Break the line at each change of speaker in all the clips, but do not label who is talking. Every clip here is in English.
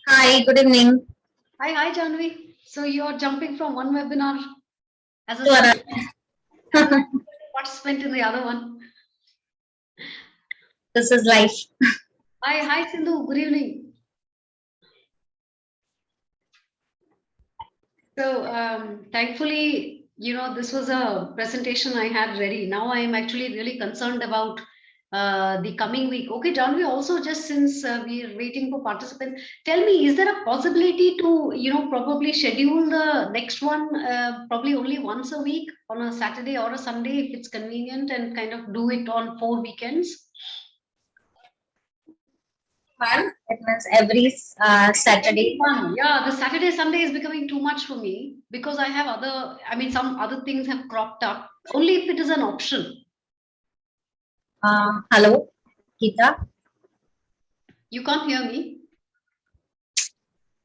Hi, good evening.
Hi, Janvi. So you're jumping from one webinar as a
To
sub as a
another.
participant in the other one.
This is life.
Hi, Sindhu. Good evening. So thankfully, this was a presentation I had ready. Now I am actually really concerned about the coming week. Okay, Janvi, also just since we are waiting for participants, tell me, is there a possibility to, probably schedule the next one probably only once a week on a Saturday or a Sunday if it's convenient and kind of do it on 4 weekends?
Month. It means every
Only
Saturday.
one. Yeah, the Saturday, Sunday is becoming too much for me because I have some other things have cropped up. Only if it is an option.
Hello, Geeta.
You can't hear me.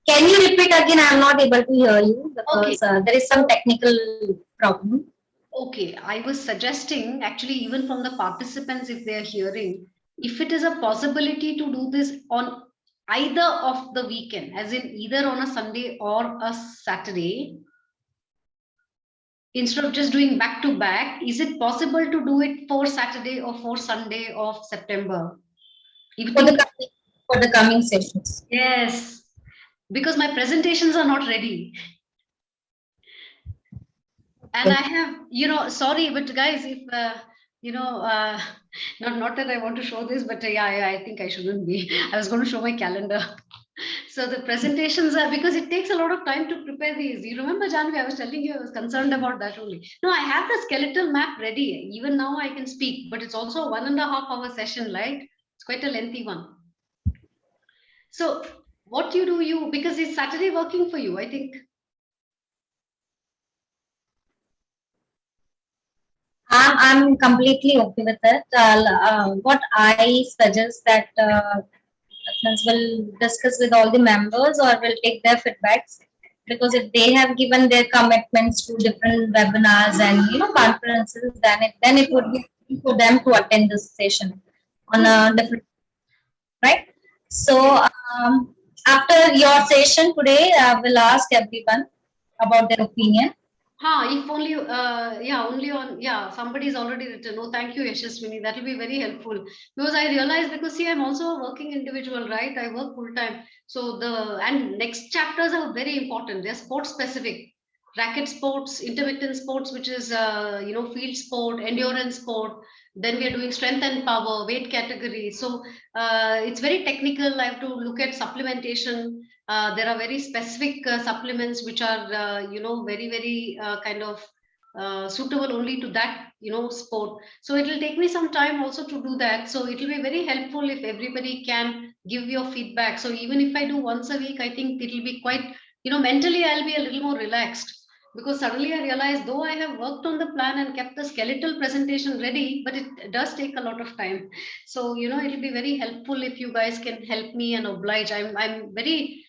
Can you repeat again? I am not able to hear you
Okay.
because there is some technical problem.
Okay. I was suggesting, actually, even from the participants, if they are hearing, if it is a possibility to do this on either of the weekend, as in either on a Sunday or a Saturday, instead of just doing back to back, is it possible to do it for Saturday or for Sunday of September?
For the
Evening.
coming sessions.
Yes, because my presentations are not ready. And
Okay.
I have, sorry, but guys, if, you know, uh, not that I want to show this, but yeah, I think I shouldn't be. I was going to show my calendar. So the presentations are because it takes a lot of time to prepare these. You remember, Janvi, I was telling you I was concerned about that only. No, I have the skeletal map ready. Even now I can speak, but it's also a 1.5 hour session, right? It's quite a lengthy one. So what you do, because it's Saturday working for you, I think.
I'm completely okay with it. What I suggest that since we'll discuss with all the members or we'll take their feedbacks because if they have given their commitments to different webinars and conferences, then it would be easy for them to attend this session on
True.
a different, right. So
Yes.
after your session today, we'll ask everyone about their opinion.
If only, only on, somebody's already written. Oh, thank you, Yashaswini. That will be very helpful because I realized because see, I'm also a working individual, right? I work full time. So and next chapters are very important. They're sports specific, racket sports, intermittent sports, which is, field sport, endurance sport. Then we are doing strength and power, weight category. So it's very technical. I have to look at supplementation. There are very specific supplements which are very very kind of suitable only to that sport. So it will take me some time also to do that. So it will be very helpful if everybody can give your feedback. So even if I do once a week, I think it will be quite, mentally I'll be a little more relaxed because suddenly I realized though I have worked on the plan and kept the skeletal presentation ready, but it does take a lot of time. So it'll be very helpful if you guys can help me and oblige. I'm very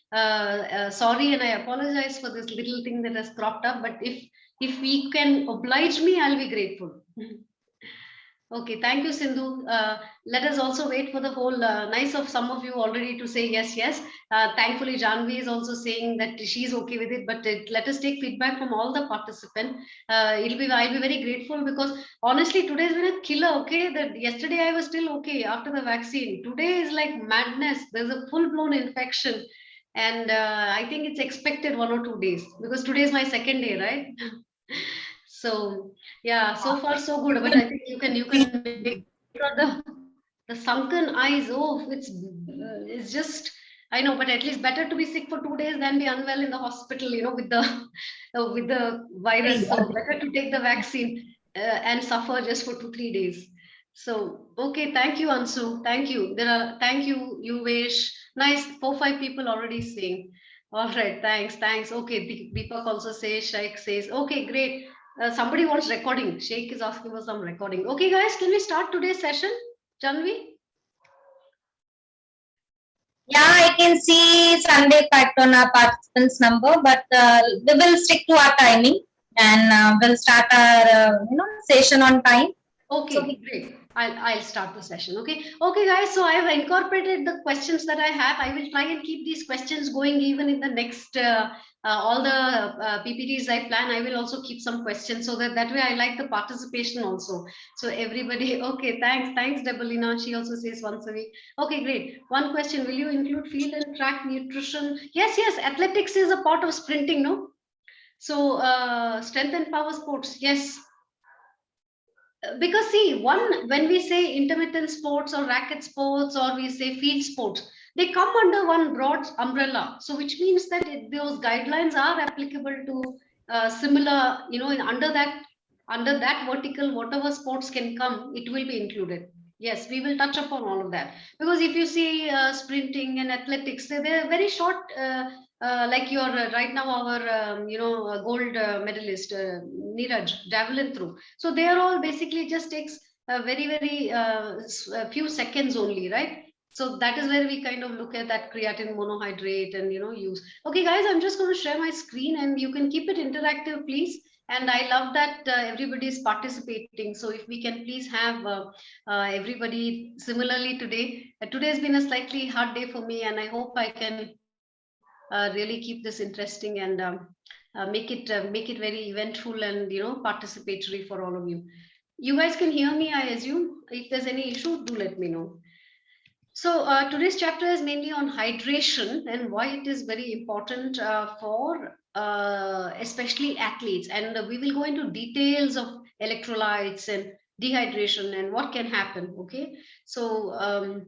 sorry and I apologize for this little thing that has cropped up, but if we can oblige me, I'll be grateful. Okay, thank you, Sindhu. Let us also wait for the whole nice of some of you already to say yes, yes. Thankfully, Janvi is also saying that she's okay with it, but let us take feedback from all the participants. I'll be very grateful because honestly, today has been a killer. Okay, that yesterday I was still okay after the vaccine. Today is like madness. There's a full blown infection, and I think it's expected 1 or 2 days because today is my second day, right? So yeah, so far so good. But I think you can make sure the sunken eyes. Oh, it's just I know, but at least better to be sick for 2 days than be unwell in the hospital. With the with the virus. So better to take the vaccine and suffer just for 2 3 days. So okay, thank you, Ansu. Thank you. Thank you, Yuvesh. Nice, 4 5 people already saying. All right, thanks. Okay, Deepak also says, Shaikh says, okay, great. Somebody wants recording. Sheikh is asking for some recording. Okay, guys, can we start today's session? Janvi?
Yeah, I can see Sunday packed on our participants number, but we will stick to our timing and we'll start our session on time.
Okay, great. I'll start the session. Okay, guys. So I have incorporated the questions that I have. I will try and keep these questions going even in the next all the PPTs I plan. I will also keep some questions so that way I like the participation also. So everybody, okay, thanks, Debolina. She also says once a week. Okay, great. One question: will you include field and track nutrition? Yes. Athletics is a part of sprinting, no? So strength and power sports, yes. Because see, when we say intermittent sports or racket sports or we say field sports, they come under one broad umbrella, so which means that those guidelines are applicable to similar, under that vertical, whatever sports can come, it will be included. Yes, we will touch upon all of that, because if you see sprinting and athletics, they're very short, like your right now our gold medalist Neeraj javelin throw. So they are all basically just takes a a few seconds only, right? So that is where we kind of look at that creatine monohydrate and use. Okay, guys, I'm just going to share my screen and you can keep it interactive, please. And I love that everybody is participating. So if we can please have everybody similarly today. Today has been a slightly hard day for me, and I hope I can really keep this interesting and make it very eventful and participatory for all of you. You guys can hear me, I assume. If there's any issue, do let me know. So today's chapter is mainly on hydration and why it is very important for especially athletes. And we will go into details of electrolytes and dehydration and what can happen. Okay, so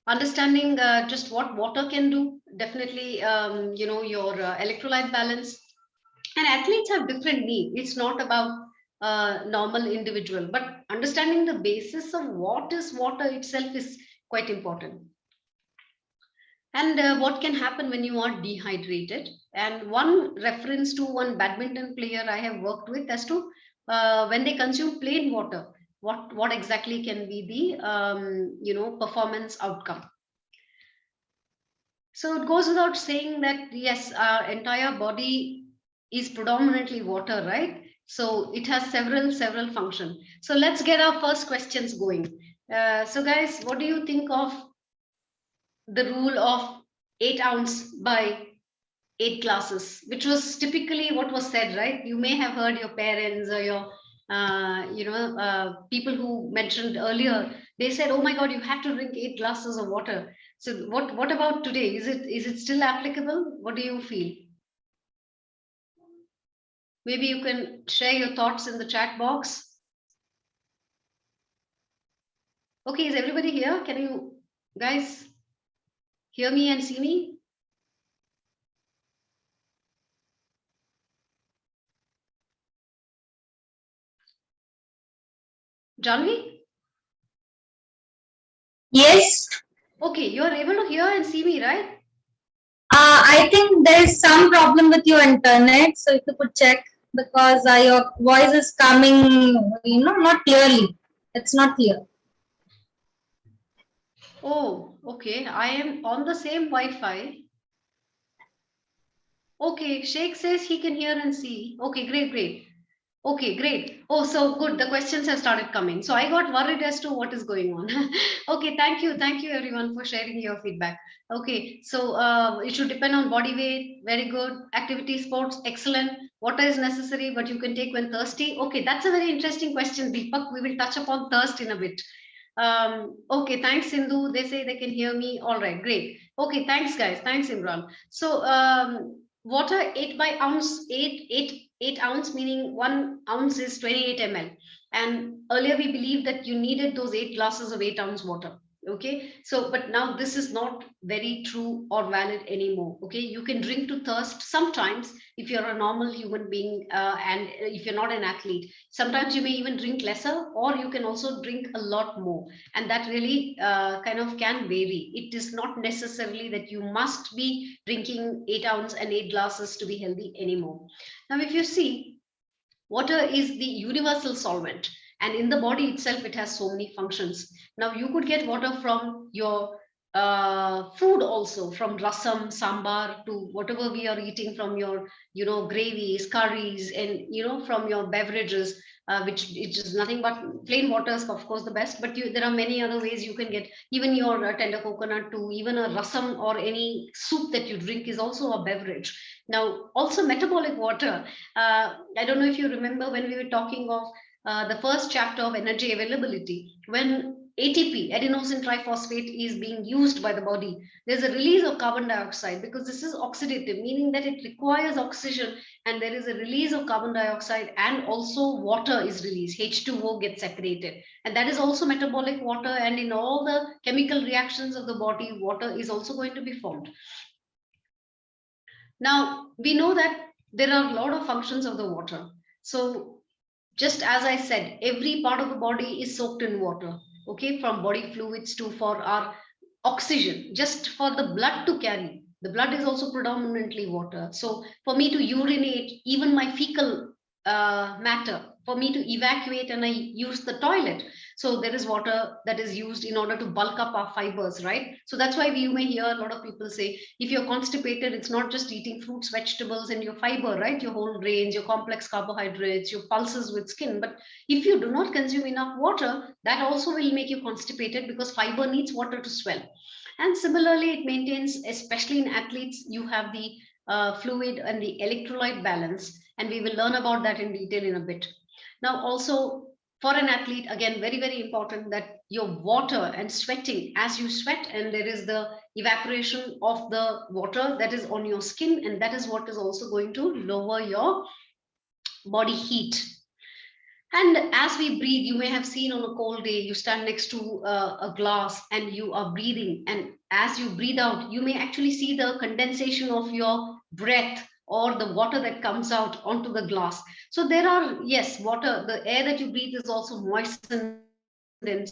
understanding just what water can do, definitely your electrolyte balance. And athletes have different needs. It's not about normal individual, but understanding the basis of what is water itself is quite important. And what can happen when you are dehydrated. And one reference to one badminton player I have worked with as to when they consume plain water, what exactly can be the performance outcome. So it goes without saying that yes, our entire body is predominantly water, right? So it has several functions. So let's get our first questions going. So guys, what do you think of the rule of 8 ounce by 8 glasses, which was typically what was said, right? You may have heard your parents or your people who mentioned earlier. They said, "Oh my God, you have to drink 8 glasses of water." So what about today? Is it still applicable? What do you feel? Maybe you can share your thoughts in the chat box. Okay, is everybody here? Can you guys hear me and see me? Janvi?
Yes.
Okay, you are able to hear and see me, right?
I think there is some problem with your internet, so if you could check, because your voice is coming, not clearly. It's not clear.
Oh, okay. I am on the same Wi-Fi. Okay, Sheikh says he can hear and see. Okay, great. Okay, great. Oh, so good. The questions have started coming. So I got worried as to what is going on. Okay, thank you everyone for sharing your feedback. Okay, so it should depend on body weight. Very good. Activity, sports, excellent. Water is necessary, but you can take when thirsty. Okay, that's a very interesting question, Deepak. We will touch upon thirst in a bit. Okay, thanks, Sindhu. They say they can hear me. All right, great. Okay, thanks, guys. Thanks, Imran. So water 8 ounce, meaning 1 ounce is 28 ml. And earlier we believed that you needed those 8 glasses of 8 ounce water. Okay, so but now this is not very true or valid anymore. Okay, you can drink to thirst sometimes if you're a normal human being and if you're not an athlete. Sometimes you may even drink lesser, or you can also drink a lot more, and that really kind of can vary. It is not necessarily that you must be drinking 8 ounce and 8 glasses to be healthy anymore. Now if you see, water is the universal solvent, and in the body itself it has so many functions. Now you could get water from your food also, from rasam, sambar to whatever we are eating, from your gravies, curries, and from your beverages, which it is nothing but plain water is of course the best, but there are many other ways you can get. Even your tender coconut, to even a rasam or any soup that you drink is also a beverage. Now also metabolic water. I don't know if you remember when we were talking of the first chapter of energy availability, when ATP, adenosine triphosphate, is being used by the body, there's a release of carbon dioxide, because this is oxidative, meaning that it requires oxygen, and there is a release of carbon dioxide, and also water is released, H2O gets separated, and that is also metabolic water. And in all the chemical reactions of the body, water is also going to be formed. Now we know that there are a lot of functions of the water. So just as I said, every part of the body is soaked in water, okay, from body fluids to for our oxygen, just for the blood to carry. The blood is also predominantly water. So for me to urinate, even my fecal matter, for me to evacuate, and I use the toilet. So there is water that is used in order to bulk up our fibers, right? So that's why you may hear a lot of people say, if you're constipated, it's not just eating fruits, vegetables, and your fiber, right? Your whole grains, your complex carbohydrates, your pulses with skin. But if you do not consume enough water, that also will make you constipated, because fiber needs water to swell. And similarly, it maintains, especially in athletes, you have the fluid and the electrolyte balance, and we will learn about that in detail in a bit. Now also, for an athlete, again, very very important that your water and sweating, as you sweat, and there is the evaporation of the water that is on your skin, and that is what is also going to lower your body heat. And as we breathe, you may have seen on a cold day, you stand next to a glass and you are breathing. And as you breathe out, you may actually see the condensation of your breath or the water that comes out onto the glass. So there are, yes, water, the air that you breathe is also moistened in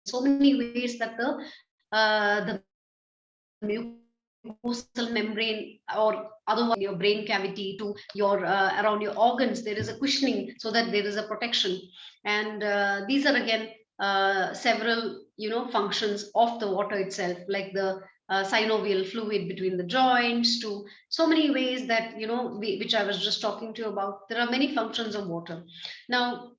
so many ways, that the mucosal membrane, or otherwise your brain cavity to your around your organs, there is a cushioning, so that there is a protection. And these are again several functions of the water itself, like the synovial fluid between the joints, to so many ways that which I was just talking to you about. There are many functions of water. Now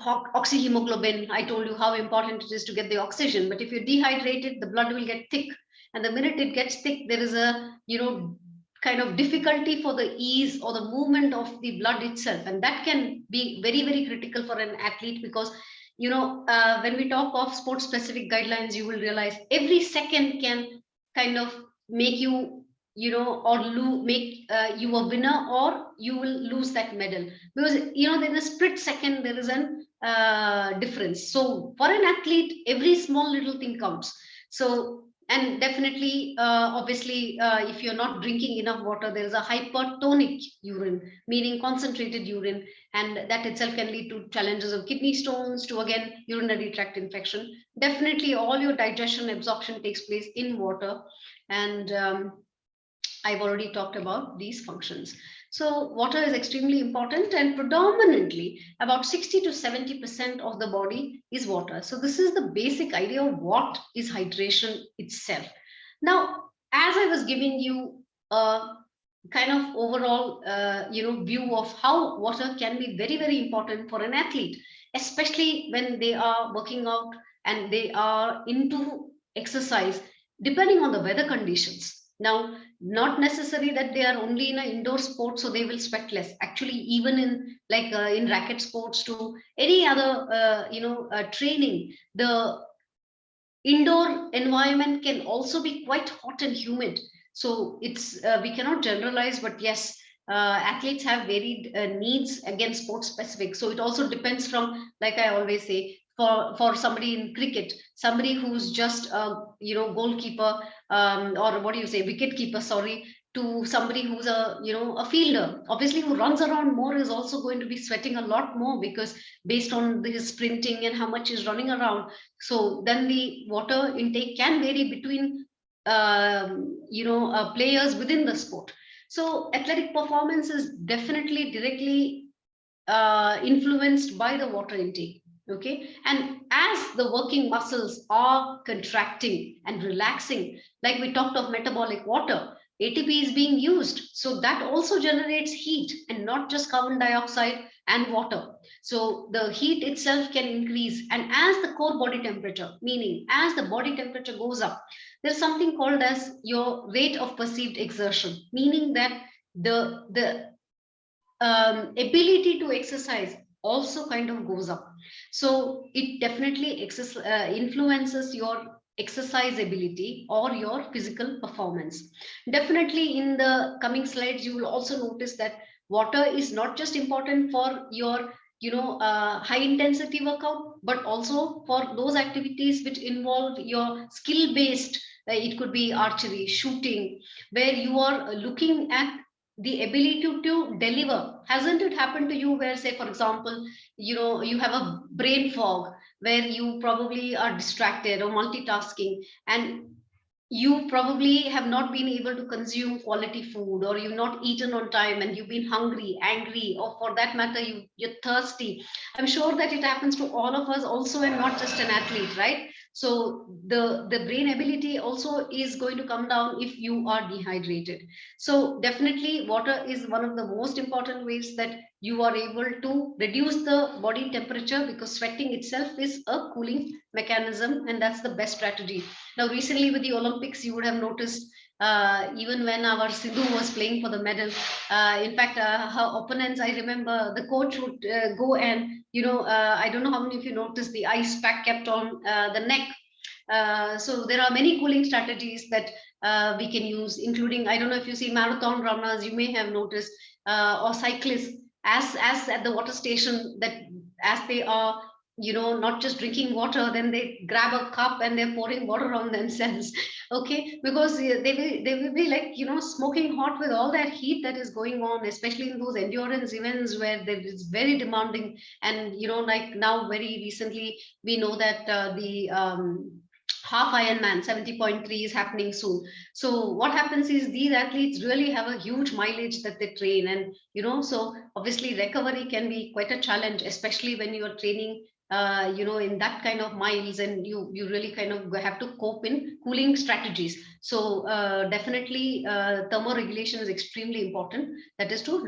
oxyhemoglobin, I told you how important it is to get the oxygen, but if you're dehydrated, the blood will get thick, and the minute it gets thick, there is a kind of difficulty for the ease or the movement of the blood itself, and that can be very very critical for an athlete, because when we talk of sport specific guidelines, you will realize every second can kind of make you or make you a winner, or you will lose that medal, because in a split second there is an difference. So for an athlete, every small little thing counts. So, and definitely obviously if you're not drinking enough water, there is a hypertonic urine, meaning concentrated urine, and that itself can lead to challenges of kidney stones, to again urinary tract infection. Definitely all your digestion, absorption takes place in water, and I've already talked about these functions. So water is extremely important, and predominantly about 60 to 70% of the body is water. So this is the basic idea of what is hydration itself. Now, as I was giving you a kind of overall view of how water can be very very important for an athlete, especially when they are working out and they are into exercise, depending on the weather conditions. Now, not necessary that they are only in an indoor sport, so they will sweat less. Actually, even in like in racket sports to any other training, the indoor environment can also be quite hot and humid. So it's we cannot generalize, but yes, athletes have varied needs, again sport specific. So it also depends from, like I always say, for somebody in cricket, somebody who's just goalkeeper, or what do you say, wicket keeper, sorry, to somebody who's a fielder, obviously who runs around more is also going to be sweating a lot more, because based on his sprinting and how much he's running around. So then the water intake can vary between players within the sport. So athletic performance is definitely directly influenced by the water intake. Okay, and as the working muscles are contracting and relaxing, like we talked of metabolic water, ATP is being used, so that also generates heat and not just carbon dioxide and water. So the heat itself can increase, and as the core body temperature, meaning as the body temperature goes up, there's something called as your rate of perceived exertion, meaning that the ability to exercise also kind of goes up. So it definitely influences your exercise ability or your physical performance. Definitely in the coming slides, you will also notice that water is not just important for your high intensity workout, but also for those activities which involve your skill based. It could be archery, shooting, where you are looking at the ability to deliver. Hasn't it happened to you where, say for example, you have a brain fog where you probably are distracted or multitasking, and you probably have not been able to consume quality food, or you've not eaten on time and you've been hungry, angry, or for that matter you're thirsty. I'm sure that it happens to all of us also, and not just an athlete, right? So the brain ability also is going to come down if you are dehydrated. So definitely water is one of the most important ways that you are able to reduce the body temperature, because sweating itself is a cooling mechanism, and that's the best strategy. Now, recently with the Olympics, you would have noticed, even when our Sindhu was playing for the medal, in fact, her opponents, I remember the coach would go and, I don't know how many of you noticed, the ice pack kept on the neck. So there are many cooling strategies that we can use, including, I don't know if you see marathon runners, you may have noticed, or cyclists, as at the water station, that as they are not just drinking water, then they grab a cup and they're pouring water on themselves. Okay, because they will be like smoking hot with all that heat that is going on, especially in those endurance events where there is very demanding. And like now very recently we know that the half Ironman 70.3 is happening soon. So what happens is these athletes really have a huge mileage that they train, and so obviously recovery can be quite a challenge, especially when you are training in that kind of miles, and you really kind of have to cope in cooling strategies. So definitely thermoregulation is extremely important. That is to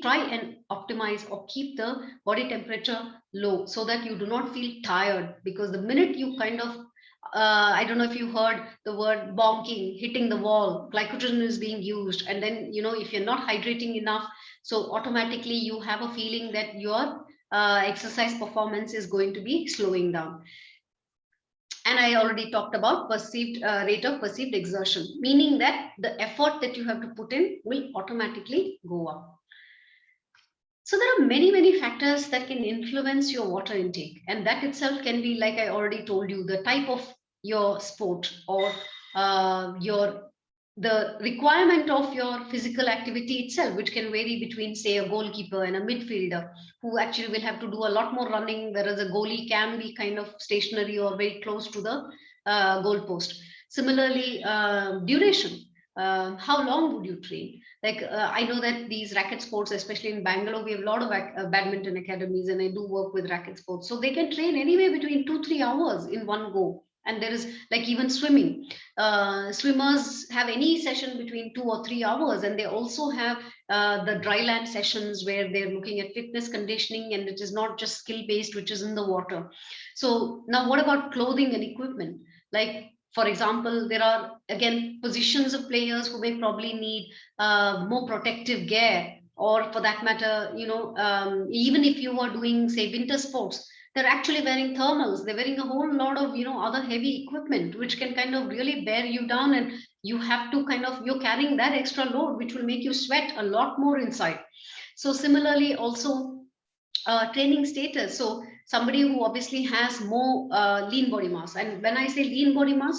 try and optimize or keep the body temperature low, so that you do not feel tired, because the minute you kind of I don't know if you heard the word bonking, hitting the wall, glycogen is being used. And then, if you're not hydrating enough, so automatically you have a feeling that your exercise performance is going to be slowing down. And I already talked about perceived rate of perceived exertion, meaning that the effort that you have to put in will automatically go up. So there are many, many factors that can influence your water intake, and that itself can be, like I already told you, the type of your sport, or your the requirement of your physical activity itself, which can vary between, say, a goalkeeper and a midfielder, who actually will have to do a lot more running, whereas a goalie can be kind of stationary or very close to the goalpost. Similarly, duration. How long would you train? Like I know that these racket sports, especially in Bangalore, we have a lot of badminton academies, and I do work with racket sports, so they can train anywhere between 2-3 hours in one go. And there is, like, even swimming, swimmers have any session between 2 or 3 hours, and they also have the dry land sessions where they're looking at fitness conditioning, and it is not just skill based, which is in the water. So now what about clothing and equipment? Like, for example, there are again positions of players who may probably need more protective gear, or for that matter, even if you are doing, say, winter sports, they're actually wearing thermals, they're wearing a whole lot of other heavy equipment, which can kind of really bear you down, and you have to kind of, you're carrying that extra load, which will make you sweat a lot more inside. So similarly also, training status. So somebody who obviously has more lean body mass, and when I say lean body mass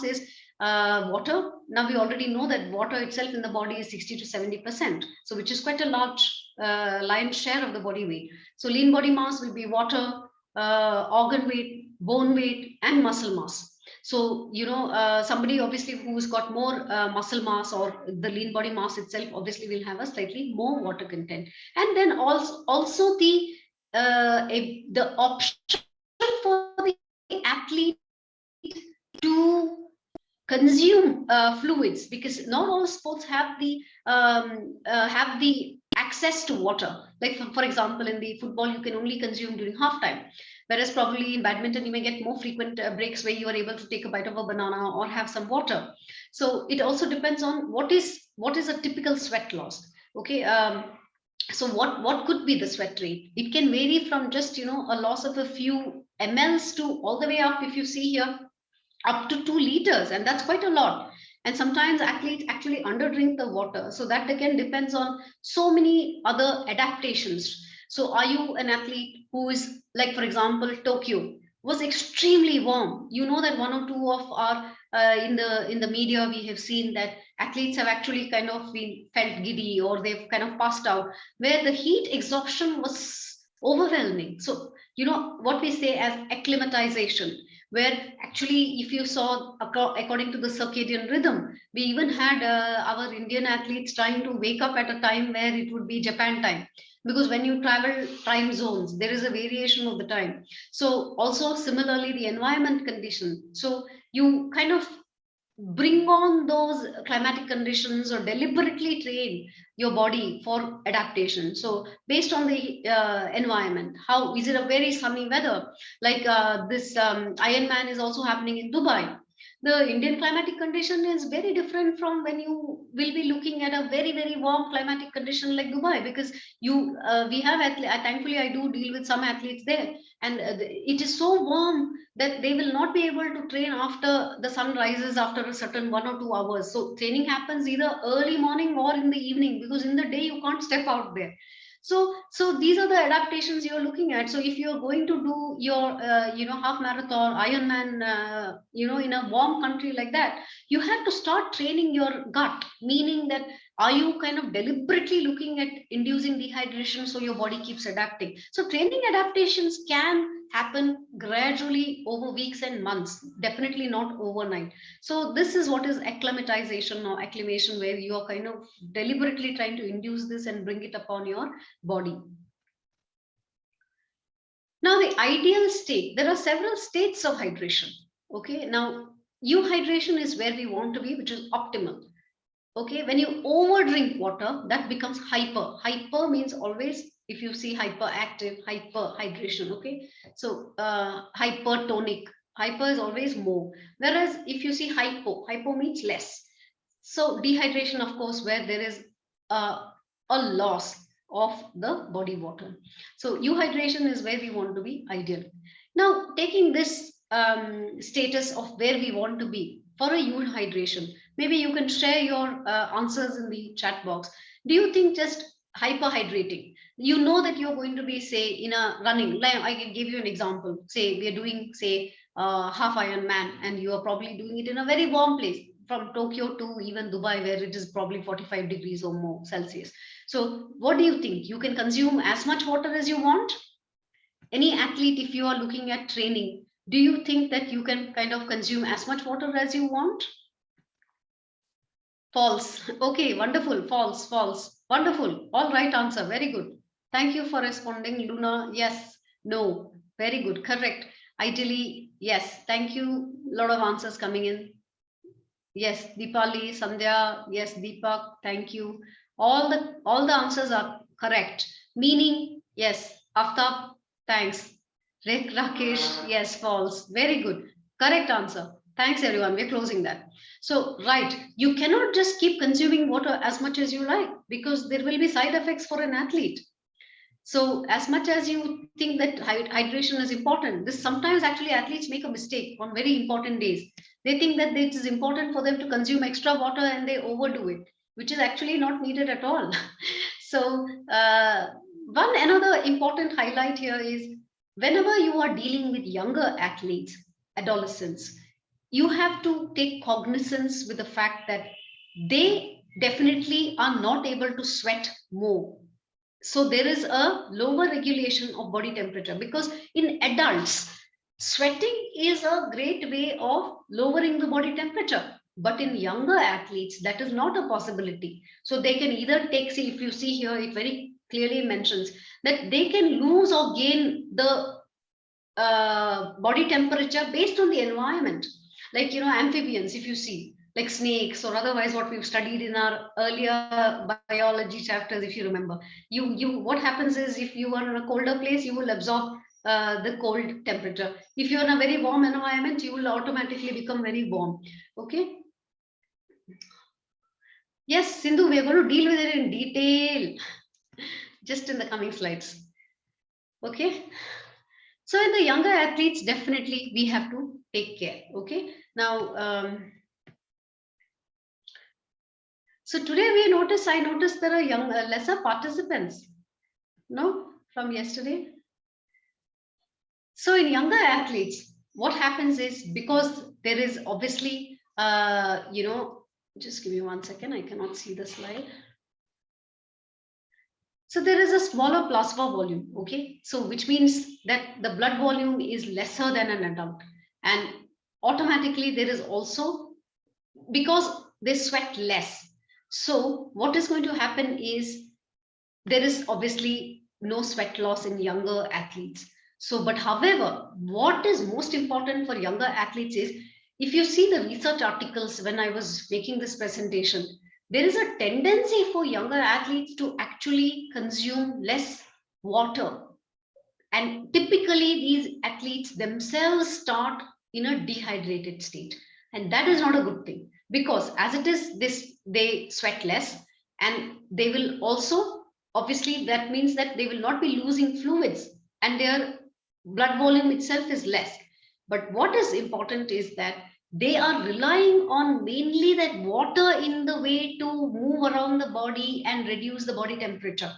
is water. Now we already know that water itself in the body is 60 to 70%, so which is quite a large lion's share of the body weight. So lean body mass will be water, organ weight, bone weight, and muscle mass. So somebody obviously who's got more muscle mass, or the lean body mass itself, obviously will have a slightly more water content. And then also the the option for the athlete to consume fluids, because not all sports have the access to water. Like for example, in the football, you can only consume during halftime, whereas probably in badminton you may get more frequent breaks where you are able to take a bite of a banana or have some water. So it also depends on what is a typical sweat loss. Okay. So what could be the sweat rate? It can vary from just a loss of a few mLs to all the way up, if you see here, up to 2 liters, and that's quite a lot. And sometimes athletes actually underdrink the water, so that again depends on so many other adaptations. So are you an athlete who is, like for example, Tokyo was extremely warm? You know that one or two of our in the media we have seen that athletes have actually kind of been felt giddy, or they've kind of passed out, where the heat exhaustion was overwhelming. So what we say as acclimatization, where actually if you saw according to the circadian rhythm, we even had our Indian athletes trying to wake up at a time where it would be Japan time, because when you travel time zones there is a variation of the time. So also similarly the environment condition, so you kind of bring on those climatic conditions or deliberately train your body for adaptation. So based on the environment, how is it a very sunny weather, like this Ironman is also happening in Dubai. The Indian climatic condition is very different from when you will be looking at a very warm climatic condition like Dubai, because we have thankfully I do deal with some athletes there, and it is so warm that they will not be able to train after the sun rises after a certain 1 or 2 hours. So training happens either early morning or in the evening, because in the day you can't step out there. So these are the adaptations you're looking at. So if you're going to do your half marathon, Ironman, in a warm country like that, you have to start training your gut, meaning that are you kind of deliberately looking at inducing dehydration so your body keeps adapting? So training adaptations can happen gradually over weeks and months, definitely not overnight. So this is what is acclimatization or acclimation, where you are kind of deliberately trying to induce this and bring it upon your body. Now the ideal state, there are several states of hydration. Okay, now euhydration is where we want to be, which is optimal. Okay, when you over drink water, that becomes hyper means always, if you see hyperactive, hyperhydration. Okay, so hypertonic, hyper is always more, whereas if you see hypo means less. So dehydration, of course, where there is a loss of the body water. So euhydration is where we want to be ideal. Now taking this status of where we want to be for a euhydration, maybe you can share your answers in the chat box. Do you think just hyperhydrating, you know that you're going to be, say, in a running, like I can give you an example, say we are doing, say, half Ironman, and you are probably doing it in a very warm place, from Tokyo to even Dubai, where it is probably 45 degrees or more Celsius. So what do you think? You can consume as much water as you want? Any athlete, if you are looking at training, do you think that you can kind of consume as much water as you want? False. Okay, wonderful. False. Wonderful. All right answer. Very good. Thank you for responding, Luna. Yes, no. Very good. Correct. Ideally, yes. Thank you. A lot of answers coming in. Yes, Deepali, Sandhya, yes, Deepak, thank you. All the answers are correct. Meaning, yes, Aftab, thanks. Rick, Rakesh, yes, false. Very good. Correct answer. Thanks everyone. We're closing that. So, right, you cannot just keep consuming water as much as you like, because there will be side effects for an athlete. So as much as you think that hydration is important, this sometimes actually athletes make a mistake on very important days. They think that it is important for them to consume extra water and they overdo it, which is actually not needed at all. So one another important highlight here is, whenever you are dealing with younger athletes, adolescents, you have to take cognizance with the fact that they definitely are not able to sweat more. So there is a lower regulation of body temperature, because in adults, sweating is a great way of lowering the body temperature. But in younger athletes, that is not a possibility. So they can either take, see, if you see here, it very clearly mentions that they can lose or gain the body temperature based on the environment. Like, amphibians, if you see, like snakes or otherwise what we've studied in our earlier biology chapters, if you remember, what happens is if you are in a colder place, you will absorb the cold temperature. If you're in a very warm environment, you will automatically become very warm. Okay. Yes, Sindhu, we are going to deal with it in detail just in the coming slides. Okay. So in the younger athletes, definitely we have to take care. Okay. Now, so today I noticed there are lesser participants, no, from yesterday. So in younger athletes, what happens is, because there is obviously, just give me 1 second, I cannot see the slide. So there is a smaller plasma volume, okay? So which means that the blood volume is lesser than an adult. And automatically there is also, because they sweat less. So what is going to happen is, there is obviously no sweat loss in younger athletes. So, but however, what is most important for younger athletes is, if you see the research articles when I was making this presentation, there is a tendency for younger athletes to actually consume less water. And typically these athletes themselves start in a dehydrated state. And that is not a good thing, because as it is, they sweat less, and they will also, obviously that means that they will not be losing fluids, and their blood volume itself is less. But what is important is that they are relying on mainly that water in the way to move around the body and reduce the body temperature.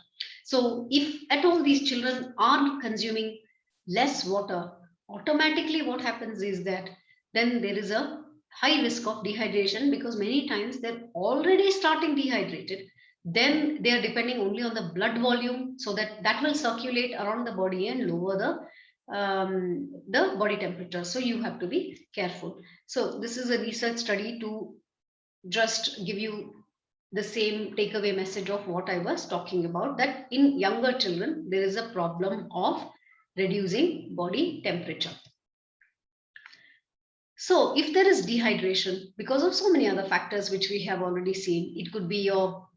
So if at all these children are consuming less water, automatically what happens is that then there is a high risk of dehydration, because many times they're already starting dehydrated. Then they are depending only on the blood volume, so that will circulate around the body and lower the body temperature. So you have to be careful. So this is a research study to just give you the same takeaway message of what I was talking about, that in younger children, there is a problem of reducing body temperature. So if there is dehydration because of so many other factors which we have already seen, it could be your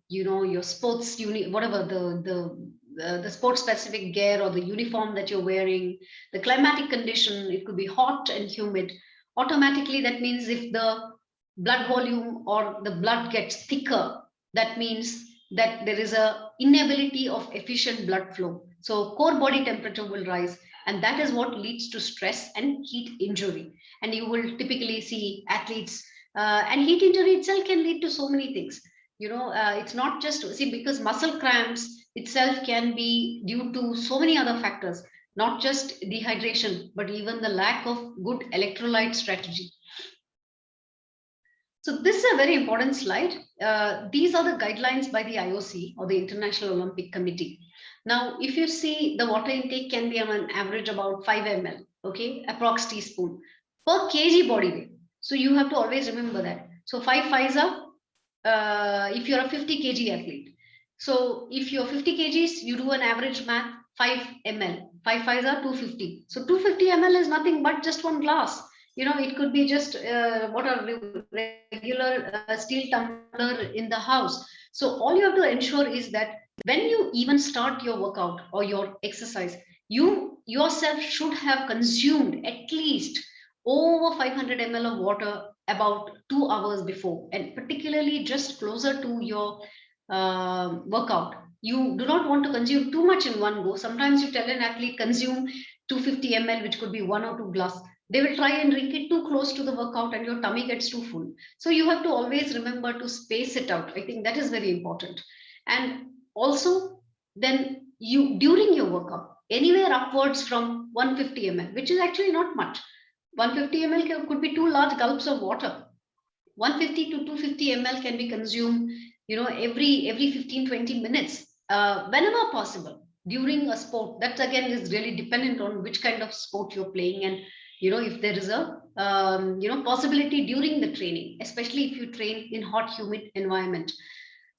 sports unit, whatever the sports specific gear or the uniform that you're wearing, the climatic condition, it could be hot and humid. Automatically, that means if the blood volume or the blood gets thicker, that means that there is a inability of efficient blood flow. So core body temperature will rise, and that is what leads to stress and heat injury. And you will typically see athletes, and heat injury itself can lead to so many things. It's not just, see, because muscle cramps itself can be due to so many other factors, not just dehydration, but even the lack of good electrolyte strategy. So this is a very important slide. These are the guidelines by the IOC, or the International Olympic Committee. Now, if you see, the water intake can be on an average about 5 ml, okay, approx teaspoon per kg body weight. So you have to always remember that. So 5 5s are, if you're a 50 kg athlete. So if you're 50 kgs, you do an average math, 5 ml. 5 5s are 250. So 250 ml is nothing but just one glass. It could be just what a regular steel tumbler in the house. So all you have to ensure is that when you even start your workout or your exercise, you yourself should have consumed at least over 500 ml of water about 2 hours before, and particularly just closer to your workout. You do not want to consume too much in one go. Sometimes you tell an athlete consume 250 ml, which could be 1 or 2 glass. They will try and drink it too close to the workout, and your tummy gets too full. So you have to always remember to space it out. I think that is very important. And also, then during your workout, anywhere upwards from 150 ml, which is actually not much. 150 ml could be 2 large gulps of water. 150 to 250 ml can be consumed, every 15-20 minutes, whenever possible during a sport. That again is really dependent on which kind of sport you're playing, and if there is a possibility during the training, especially if you train in hot, humid environment.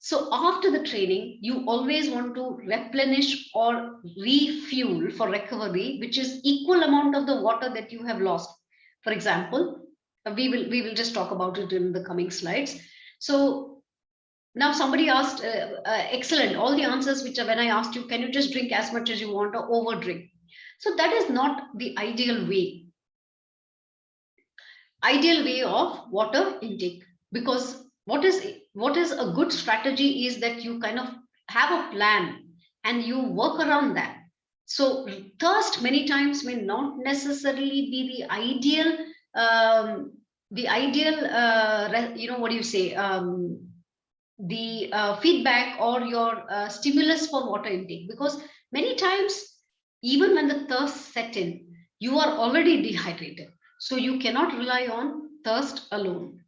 So after the training, you always want to replenish or refuel for recovery, which is equal amount of the water that you have lost. For example, we will just talk about it in the coming slides. So now somebody asked, excellent, all the answers which are when I asked you, can you just drink as much as you want or over drink? So that is not the ideal way of water intake, because what is a good strategy is that you kind of have a plan and you work around that. So thirst many times may not necessarily be the ideal what do you say, the feedback or your stimulus for water intake, because many times even when the thirst set in, you are already dehydrated, so you cannot rely on thirst alone.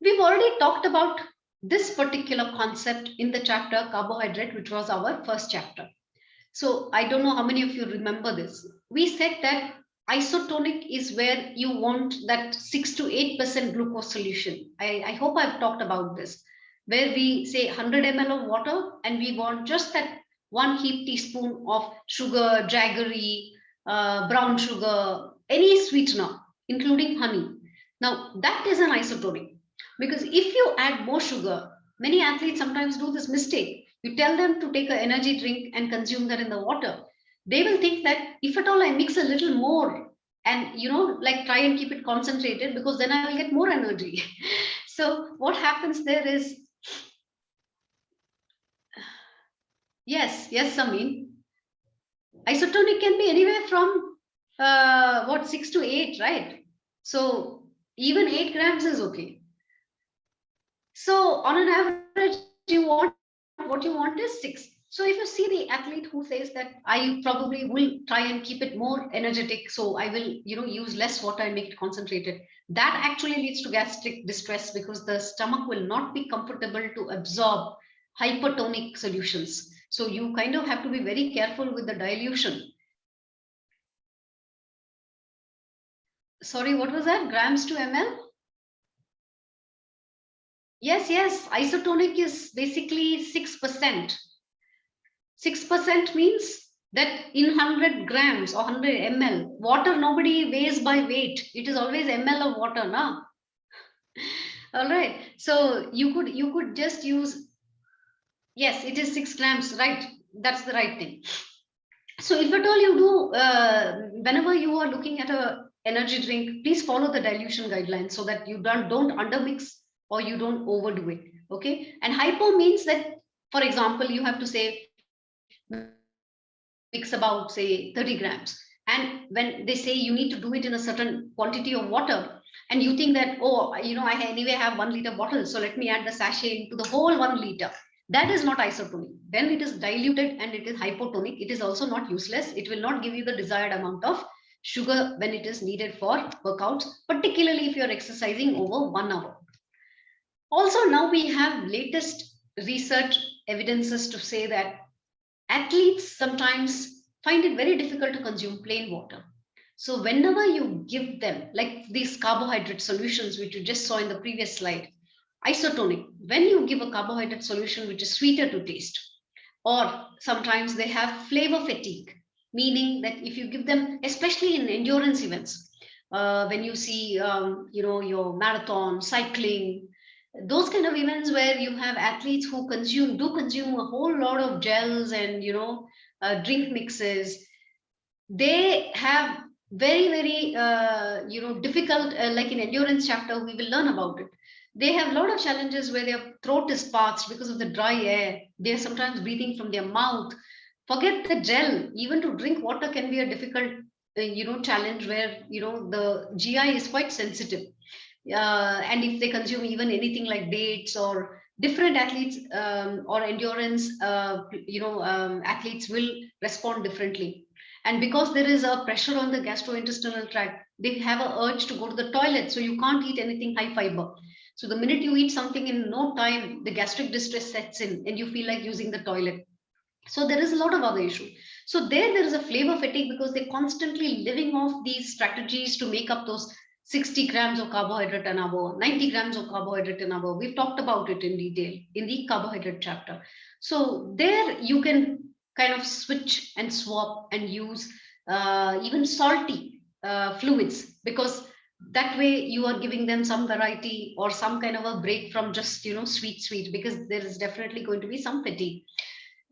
We've already talked about this particular concept in the chapter carbohydrate, which was our first chapter. So I don't know how many of you remember this. We said that isotonic is where you want that 6 to 8% glucose solution. I hope I've talked about this, where we say 100 ml of water and we want just that one heaped teaspoon of sugar, jaggery, brown sugar, any sweetener, including honey. Now that is an isotonic, because if you add more sugar, many athletes sometimes do this mistake. You tell them to take an energy drink and consume that in the water. They will think that if at all I mix a little more and like try and keep it concentrated, because then I will get more energy. So what happens there is, yes, Samin, isotonic can be anywhere from 6 to 8, right? So even 8 grams is okay. So on an average, what you want is 6. So if you see the athlete who says that I probably will try and keep it more energetic, so I will use less water and make it concentrated, that actually leads to gastric distress, because the stomach will not be comfortable to absorb hypertonic solutions. So you kind of have to be very careful with the dilution. Sorry, what was that? Grams to ml? Yes, isotonic is basically 6%. 6% means that in 100 grams or 100 ml, water nobody weighs by weight. It is always ml of water, na? All right. So you could just use, yes, it is 6 grams, right? That's the right thing. So if at all you do, whenever you are looking at a energy drink, please follow the dilution guidelines so that you don't undermix or you don't overdo it. Okay. And hypo means that, for example, you have to say mix about say 30 grams, and when they say you need to do it in a certain quantity of water, and you think that, oh, I anyway have 1 liter bottle, so let me add the sachet into the whole 1 liter. That is not isotonic. Then it is diluted and it is hypotonic. It is also not useless. It will not give you the desired amount of sugar when it is needed for workouts, particularly if you're exercising over 1 hour. Also, now we have latest research evidences to say that athletes sometimes find it very difficult to consume plain water. So whenever you give them, like these carbohydrate solutions, which you just saw in the previous slide, isotonic, when you give a carbohydrate solution which is sweeter to taste, or sometimes they have flavor fatigue, meaning that if you give them, especially in endurance events, when you see, your marathon, cycling, those kind of events where you have athletes who consume a whole lot of gels and drink mixes, they have very difficult, like in endurance chapter we will learn about it. They have a lot of challenges where their throat is parched because of the dry air. They're sometimes breathing from their mouth. Forget the gel, even to drink water can be a difficult challenge, where the GI is quite sensitive. And if they consume even anything like dates, or different athletes, or endurance athletes will respond differently. And because there is a pressure on the gastrointestinal tract, they have an urge to go to the toilet, so you can't eat anything high fiber. So the minute you eat something, in no time the gastric distress sets in and you feel like using the toilet. So there is a lot of other issue. So there is a flavor fatigue, because they're constantly living off these strategies to make up those 60 grams of carbohydrate and above, 90 grams of carbohydrate and above. We've talked about it in detail in the carbohydrate chapter. So there you can kind of switch and swap and use even salty fluids, because that way you are giving them some variety or some kind of a break from just, sweet, because there is definitely going to be some fatigue.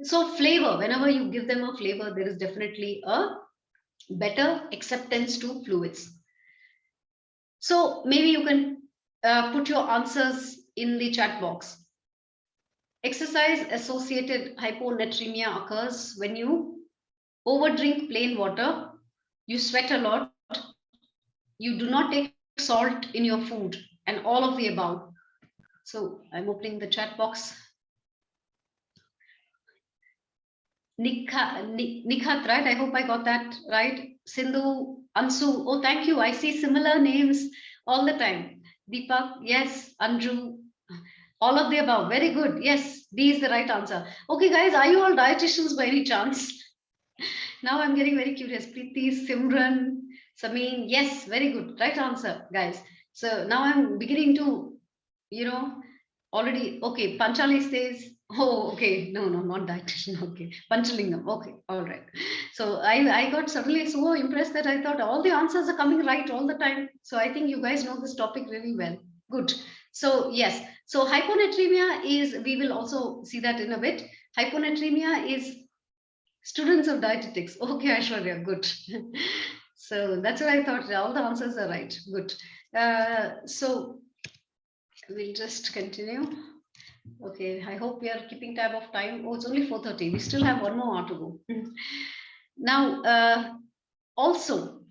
So flavor, whenever you give them a flavor, there is definitely a better acceptance to fluids. So maybe you can put your answers in the chat box. Exercise associated hyponatremia occurs when you overdrink plain water, you sweat a lot, you do not take salt in your food, and all of the above. So I'm opening the chat box. Nikhat, right? I hope I got that right. Sindhu, Ansu. Oh, thank you. I see similar names all the time. Deepak, yes. Andrew, all of the above. Very good. Yes, D is the right answer. Okay, guys, are you all dietitians by any chance? Now I'm getting very curious. Preeti, Simran, Sameen. Yes, very good. Right answer, guys. So now I'm beginning to, already. Okay, Panchali says, oh, okay. No, not dietitian. Okay. Panchalingam. Okay. All right. So I got suddenly so impressed that I thought all the answers are coming right all the time. So I think you guys know this topic really well. Good. So yes. So hyponatremia is, we will also see that in a bit. Hyponatremia is students of dietetics. Okay, Aishwarya, good. So that's what I thought. All the answers are right. Good. So we'll just continue. Okay, I hope we are keeping tab of time. Oh, it's only 4:30. We still have one more hour to go. Now, also,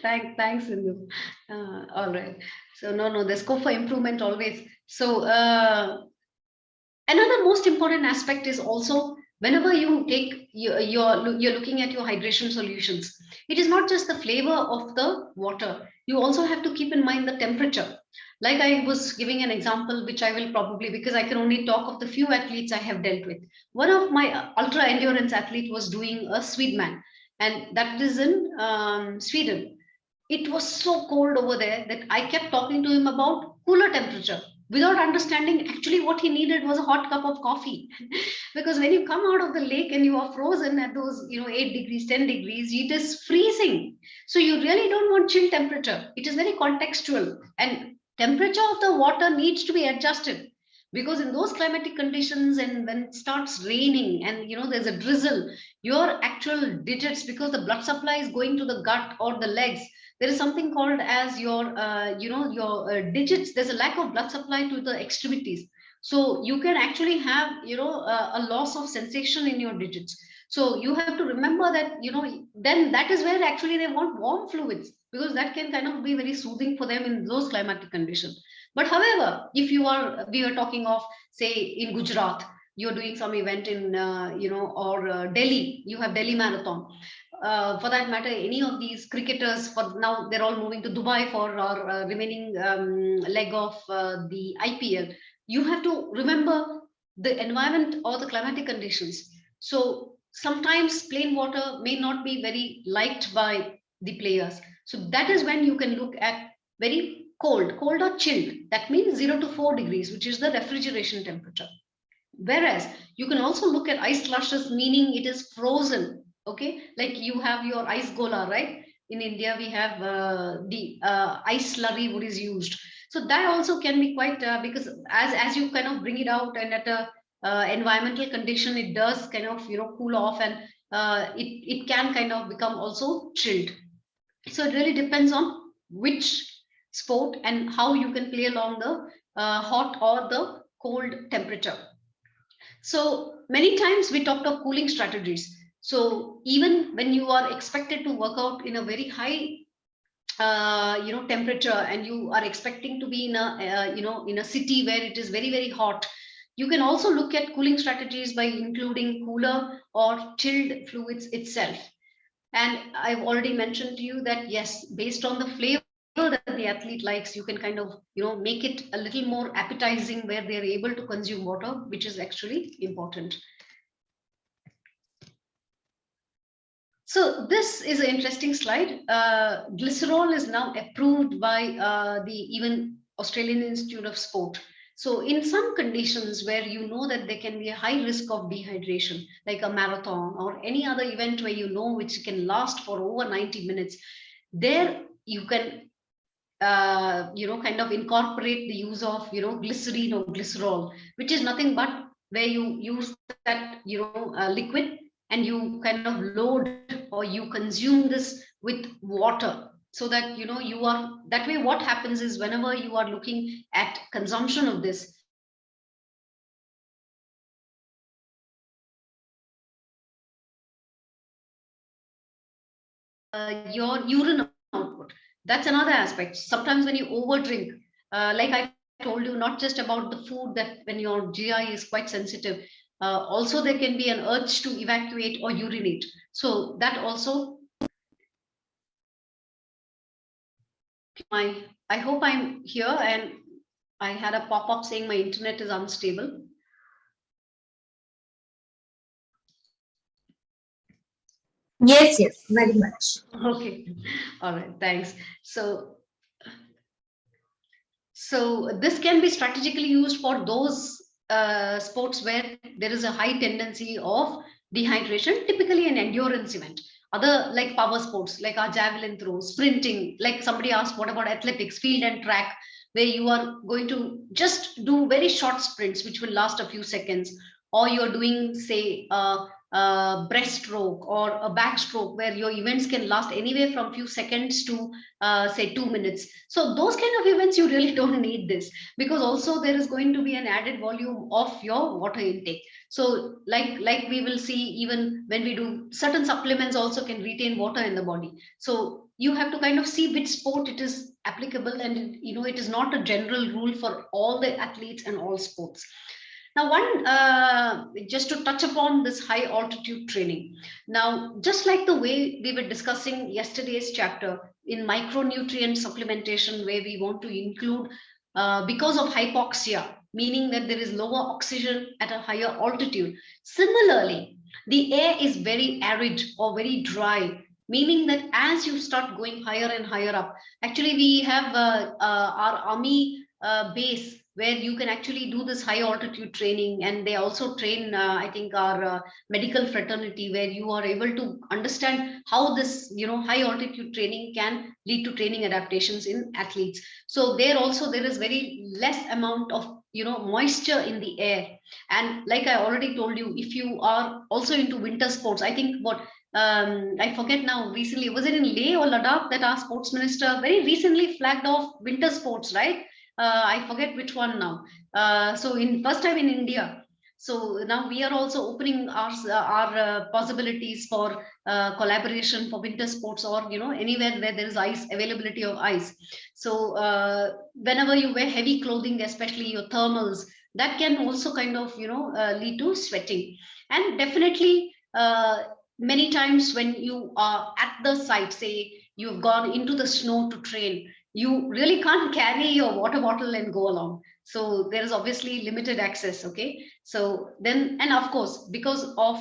thanks, Sindhu. All right. So no, there's scope for improvement always. So another most important aspect is also, whenever you take you're looking at your hydration solutions, it is not just the flavor of the water. You also have to keep in mind the temperature. Like I was giving an example, which I will probably, because I can only talk of the few athletes I have dealt with. One of my ultra endurance athlete was doing a Swedman, and that is in Sweden. It was so cold over there that I kept talking to him about cooler temperature, without understanding actually what he needed was a hot cup of coffee. Because when you come out of the lake and you are frozen at those 8 degrees, 10 degrees, it is freezing. So you really don't want chill temperature. It is very contextual, and temperature of the water needs to be adjusted, because in those climatic conditions, and when it starts raining and there's a drizzle, your actual digits, because the blood supply is going to the gut or the legs, there is something called as your digits. There's a lack of blood supply to the extremities, so you can actually have a loss of sensation in your digits. So you have to remember that, then that is where actually they want warm fluids, because that can kind of be very soothing for them in those climatic conditions. But however, if we are talking of, say, in Gujarat, you're doing some event in or Delhi, you have Delhi Marathon. For that matter, any of these cricketers, for now they're all moving to Dubai for our remaining leg of the IPL. You have to remember the environment or the climatic conditions. So sometimes plain water may not be very liked by the players. So that is when you can look at very cold or chilled. That means 0 to 4 degrees, which is the refrigeration temperature. Whereas you can also look at ice slushes, meaning it is frozen. Okay, like you have your ice gola, right? In India, we have the ice slurry, what is used. So that also can be quite because as you kind of bring it out, and at a environmental condition, it does kind of cool off, and it can kind of become also chilled. So it really depends on which sport and how you can play along the hot or the cold temperature. So many times we talked of cooling strategies. So even when you are expected to work out in a very high temperature, and you are expecting to be in a in a city where it is very, very hot, you can also look at cooling strategies by including cooler or chilled fluids itself. And I've already mentioned to you that yes, based on the flavor that the athlete likes, you can kind of make it a little more appetizing, where they're able to consume water, which is actually important. So this is an interesting slide. Glycerol is now approved by the even Australian Institute of Sport. So in some conditions where you know that there can be a high risk of dehydration, like a marathon or any other event where you know which can last for over 90 minutes, there you can kind of incorporate the use of glycerine or glycerol, which is nothing but where you use that liquid, and you kind of load or you consume this with water, so that you are that way. What happens is whenever you are looking at consumption of this, your urine output. That's another aspect. Sometimes when you overdrink, like I told you, not just about the food, that when your GI is quite sensitive, also there can be an urge to evacuate or urinate. So that also, I hope I'm here, and I had a pop-up saying my internet is unstable.
Yes, yes, very much.
Okay, all right, thanks. So this can be strategically used for those sports where there is a high tendency of dehydration, typically an endurance event. Other like power sports, like our javelin throw, sprinting, like somebody asked, what about athletics, field and track, where you are going to just do very short sprints, which will last a few seconds, or you're doing, say, breaststroke or a backstroke, where your events can last anywhere from few seconds to say 2 minutes. So those kind of events you really don't need this, because also there is going to be an added volume of your water intake. So like we will see, even when we do certain supplements also can retain water in the body. So you have to kind of see which sport it is applicable, and it is not a general rule for all the athletes and all sports. Now, just to touch upon this high altitude training. Now, just like the way we were discussing yesterday's chapter in micronutrient supplementation, where we want to include, because of hypoxia, meaning that there is lower oxygen at a higher altitude. Similarly, the air is very arid or very dry, meaning that as you start going higher and higher up, actually we have our army base where you can actually do this high altitude training, and they also train, I think, our medical fraternity, where you are able to understand how this high altitude training can lead to training adaptations in athletes. So there also there is very less amount of moisture in the air. And like I already told you, if you are also into winter sports, I think what I forget now, recently was it in Leh or Ladakh that our sports minister very recently flagged off winter sports, right? I forget which one now. So in first time in India. So now we are also opening our possibilities for collaboration for winter sports, or anywhere where there is ice, availability of ice. So whenever you wear heavy clothing, especially your thermals, that can also kind of lead to sweating. And definitely many times when you are at the site, say you've gone into the snow to train, you really can't carry your water bottle and go along. So there is obviously limited access. Okay, so then, and of course, because of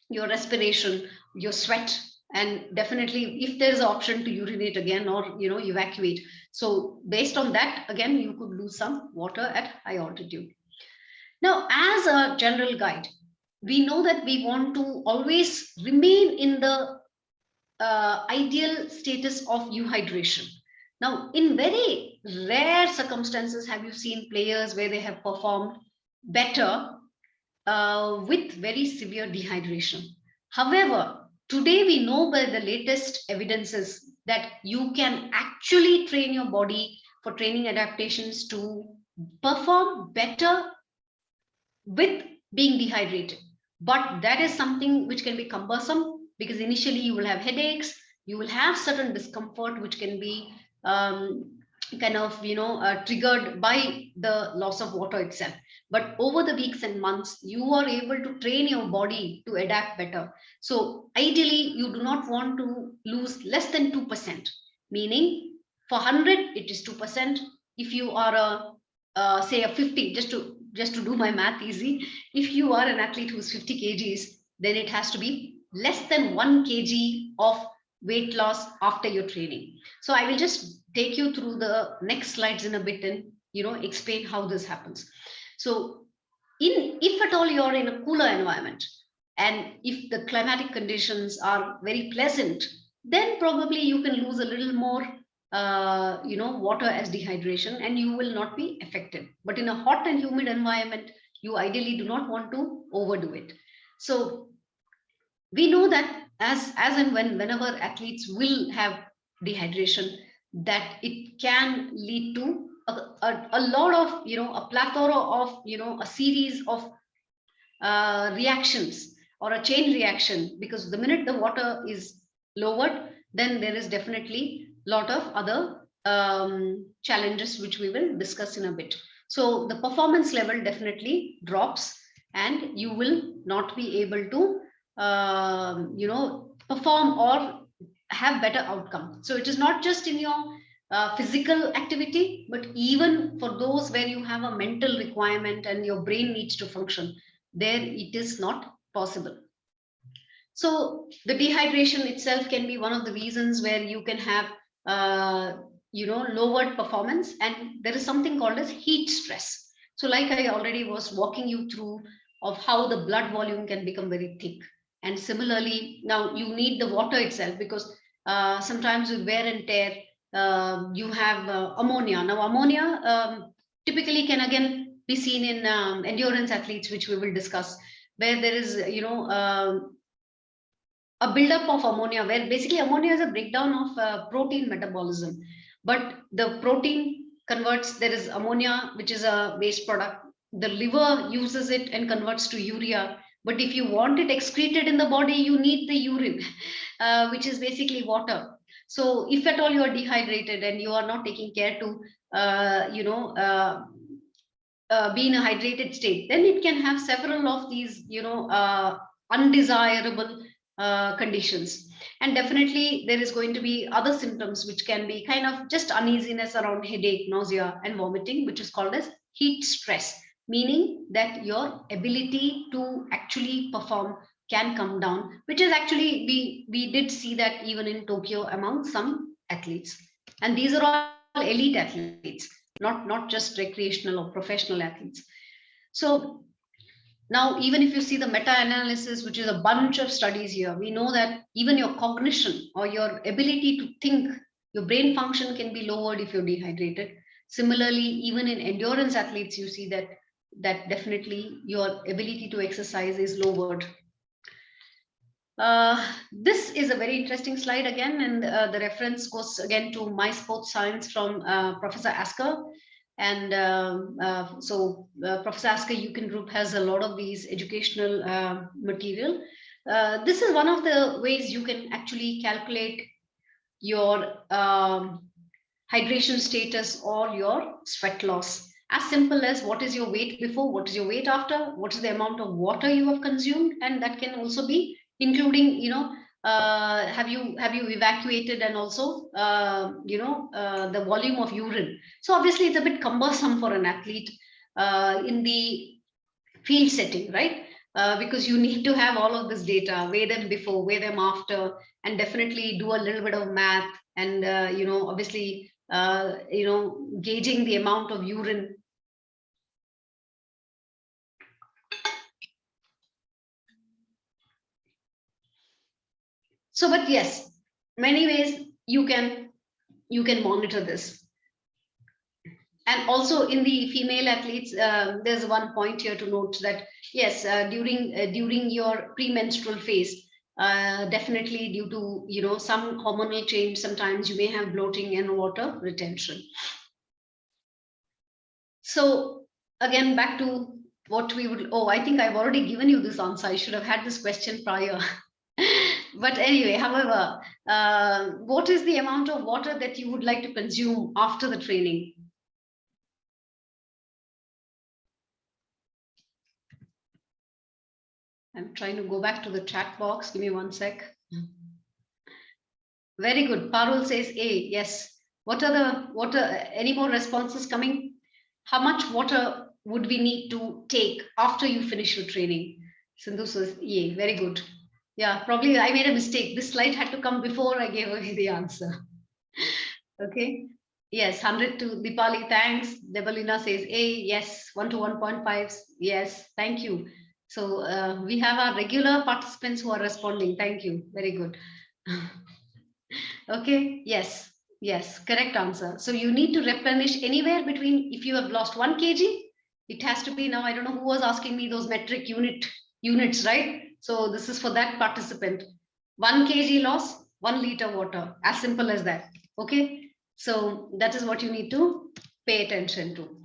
your respiration, your sweat, and definitely if there's an option to urinate again or evacuate, so based on that, again, you could lose some water at high altitude. Now, as a general guide, we know that we want to always remain in the ideal status of euhydration. Now, in very rare circumstances, have you seen players where they have performed better with very severe dehydration? However, today we know by the latest evidences that you can actually train your body for training adaptations to perform better with being dehydrated. But that is something which can be cumbersome, because initially you will have headaches, you will have certain discomfort, which can be kind of triggered by the loss of water itself. But over the weeks and months, you are able to train your body to adapt better. So ideally, you do not want to lose less than 2%, meaning for 100 it is 2%. If you are a say a 50, just to do my math easy, if you are an athlete who's 50 kgs, then it has to be less than 1 kg of weight loss after your training. So I will just take you through the next slides in a bit and explain how this happens. So if at all you're in a cooler environment, and if the climatic conditions are very pleasant, then probably you can lose a little more water as dehydration, and you will not be affected. But in a hot and humid environment, you ideally do not want to overdo it. So we know that as and whenever athletes will have dehydration, that it can lead to a lot of a plethora of a series of reactions, or a chain reaction, because the minute the water is lowered, then there is definitely a lot of other challenges which we will discuss in a bit. So the performance level definitely drops, and you will not be able to perform or have better outcome. So it is not just in your physical activity, but even for those where you have a mental requirement and your brain needs to function, there it is not possible. So the dehydration itself can be one of the reasons where you can have lowered performance, and there is something called as heat stress. So like I already was walking you through of how the blood volume can become very thick, and similarly now you need the water itself, because sometimes with wear and tear you have ammonia. Now ammonia typically can again be seen in endurance athletes, which we will discuss, where there is a buildup of ammonia, where basically ammonia is a breakdown of protein metabolism. But the protein converts, there is ammonia, which is a waste product. The liver uses it and converts to urea. But if you want it excreted in the body, you need the urine, which is basically water. So if at all you are dehydrated and you are not taking care to, be in a hydrated state, then it can have several of these, undesirable conditions. And definitely there is going to be other symptoms which can be kind of just uneasiness around headache, nausea, and vomiting, which is called as heat stress, meaning that your ability to actually perform can come down, which is actually, we did see that even in Tokyo among some athletes. And these are all elite athletes, not just recreational or professional athletes. So now, even if you see the meta-analysis, which is a bunch of studies here, we know that even your cognition or your ability to think, your brain function can be lowered if you're dehydrated. Similarly, even in endurance athletes, you see that definitely your ability to exercise is lowered. This is a very interesting slide again, and the reference goes again to My Sports Science from Professor Asker. And Professor Asker UCAN Group has a lot of these educational material. This is one of the ways you can actually calculate your hydration status or your sweat loss. As simple as what is your weight before, what is your weight after, what is the amount of water you have consumed, and that can also be including, have you evacuated, and also the volume of urine. So obviously it's a bit cumbersome for an athlete in the field setting, right? Because you need to have all of this data, weigh them before, weigh them after, and definitely do a little bit of math, and obviously gauging the amount of urine. So, but yes, many ways you can monitor this. And also in the female athletes, there's one point here to note that yes, during your premenstrual phase, definitely due to some hormonal change, sometimes you may have bloating and water retention. So again, back to what we would, I think I've already given you this answer. I should have had this question prior. But anyway, however, what is the amount of water that you would like to consume after the training? I'm trying to go back to the chat box. Give me one sec. Very good. Parul says A. Yes. What are any more responses coming? How much water would we need to take after you finish your training? Sindhu says A. Very good. Yeah, probably I made a mistake. This slide had to come before I gave away the answer. Okay. Yes, 100 to Dipali. Thanks. Debalina says A. Yes. 1 to 1.5. Yes. Thank you. So we have our regular participants who are responding. Thank you. Very good. Okay. Yes. Yes. Correct answer. So you need to replenish anywhere between, if you have lost 1 kg, it has to be now. I don't know who was asking me those metric units, right? So this is for that participant. 1 kg loss, 1 liter water. As simple as that. Okay. So that is what you need to pay attention to.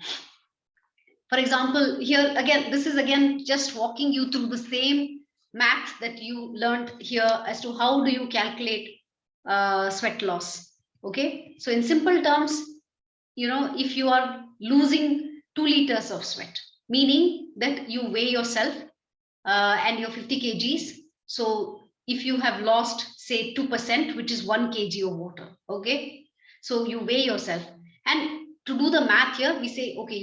For example, here again, this is again just walking you through the same math that you learned here as to how do you calculate sweat loss. Okay, so in simple terms, if you are losing 2 liters of sweat, meaning that you weigh yourself and your 50 kgs. So if you have lost say 2%, which is 1 kg of water, okay, so you weigh yourself, and to do the math here, we say, okay,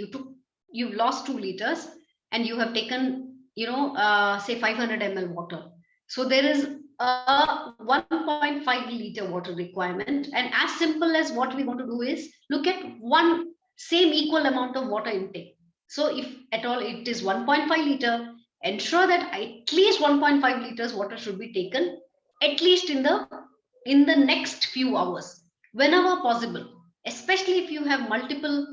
you've lost 2 liters and you have taken, say 500 ml water. So there is a 1.5 liter water requirement. And as simple as what we want to do is look at one same equal amount of water intake. So if at all it is 1.5 liter, ensure that at least 1.5 liters water should be taken at least in the next few hours, whenever possible, especially if you have multiple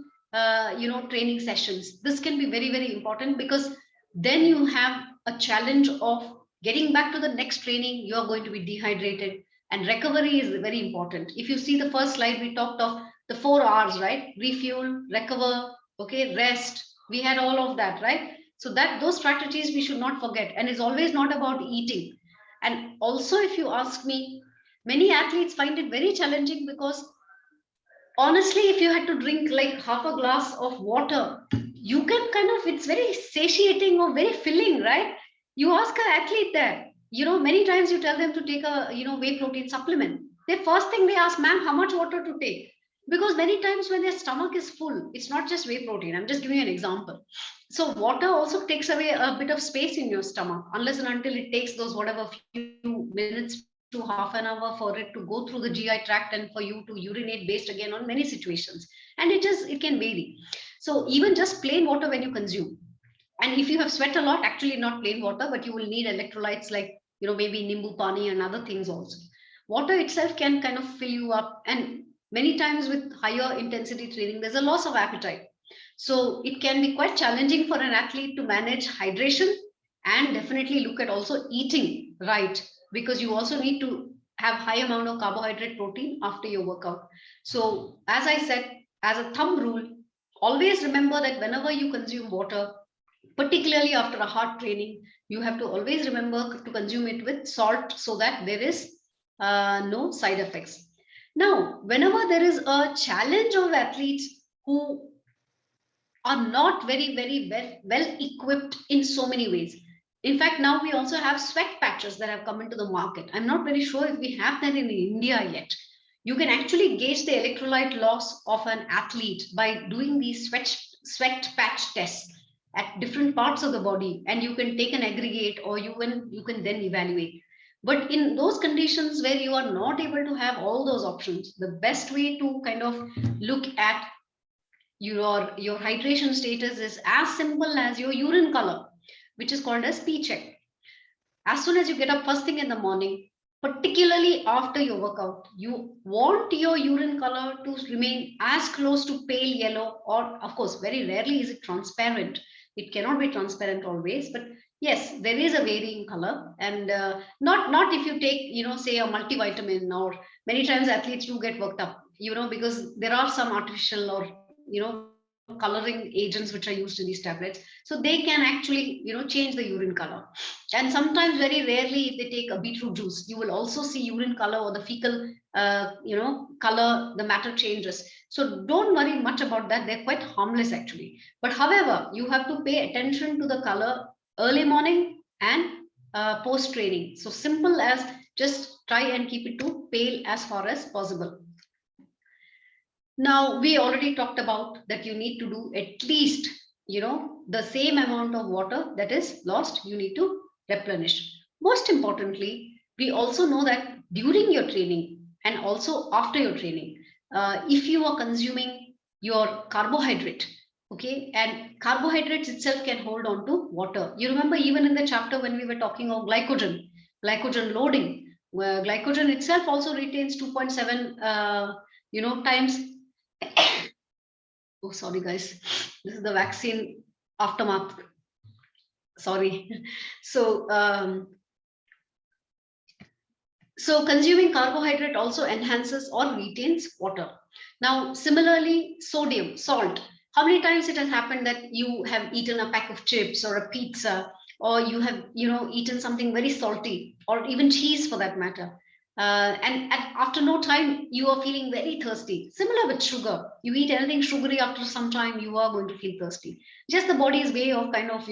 training sessions. This can be very, very important, because then you have a challenge of getting back to the next training. You are going to be dehydrated, and recovery is very important. If you see the first slide, we talked of the 4 R's, right? Refuel, recover, okay, rest. We had all of that, right? So that those strategies we should not forget, and it's always not about eating. And also, if you ask me, many athletes find it very challenging, because honestly, if you had to drink like half a glass of water, you can kind of, it's very satiating or very filling, right? You ask an athlete that, many times you tell them to take a, whey protein supplement. The first thing they ask, ma'am, how much water to take? Because many times when their stomach is full, it's not just whey protein. I'm just giving you an example. So water also takes away a bit of space in your stomach, unless and until it takes those whatever few minutes to half an hour for it to go through the GI tract and for you to urinate based again on many situations. And it can vary. So even just plain water when you consume, and if you have sweat a lot, actually not plain water, but you will need electrolytes like, maybe nimbu pani and other things also. Water itself can kind of fill you up, and many times with higher intensity training, there's a loss of appetite. So it can be quite challenging for an athlete to manage hydration, and definitely look at also eating right, because you also need to have high amount of carbohydrate, protein after your workout. So as I said, as a thumb rule, always remember that whenever you consume water, particularly after a hard training, you have to always remember to consume it with salt, so that there is no side effects. Now, whenever there is a challenge of athletes who are not very, very well equipped in so many ways. In fact, now we also have sweat patches that have come into the market. I'm not very sure if we have that in India yet. You can actually gauge the electrolyte loss of an athlete by doing these sweat patch tests at different parts of the body, and you can take an aggregate, or you can then evaluate. But in those conditions where you are not able to have all those options, the best way to kind of look at your hydration status is as simple as your urine color, which is called as P-check. As soon as you get up first thing in the morning, particularly after your workout, you want your urine color to remain as close to pale yellow, or of course, very rarely is it transparent. It cannot be transparent always, but yes, there is a varying color. And not if you take, say a multivitamin, or many times athletes do get worked up, because there are some artificial or coloring agents which are used in these tablets, so they can actually change the urine color. And sometimes, very rarely, if they take a beetroot juice, you will also see urine color, or the fecal color, the matter changes. So don't worry much about that. They're quite harmless actually. But however, you have to pay attention to the color early morning and post training. So simple as just try and keep it to pale as far as possible. Now, we already talked about that you need to do at least, the same amount of water that is lost, you need to replenish. Most importantly, we also know that during your training and also after your training, if you are consuming your carbohydrate, okay, and carbohydrates itself can hold on to water. You remember even in the chapter when we were talking of glycogen loading, where glycogen itself also retains 2.7 times. Oh, sorry guys, this is the vaccine aftermath. Sorry. So so consuming carbohydrate also enhances or retains water. Now, similarly, sodium, salt. How many times it has happened that you have eaten a pack of chips or a pizza, or you have, eaten something very salty, or even cheese for that matter. And after no time, you are feeling very thirsty. Similar with sugar. You eat anything sugary, after some time, you are going to feel thirsty. Just the body's way of kind of,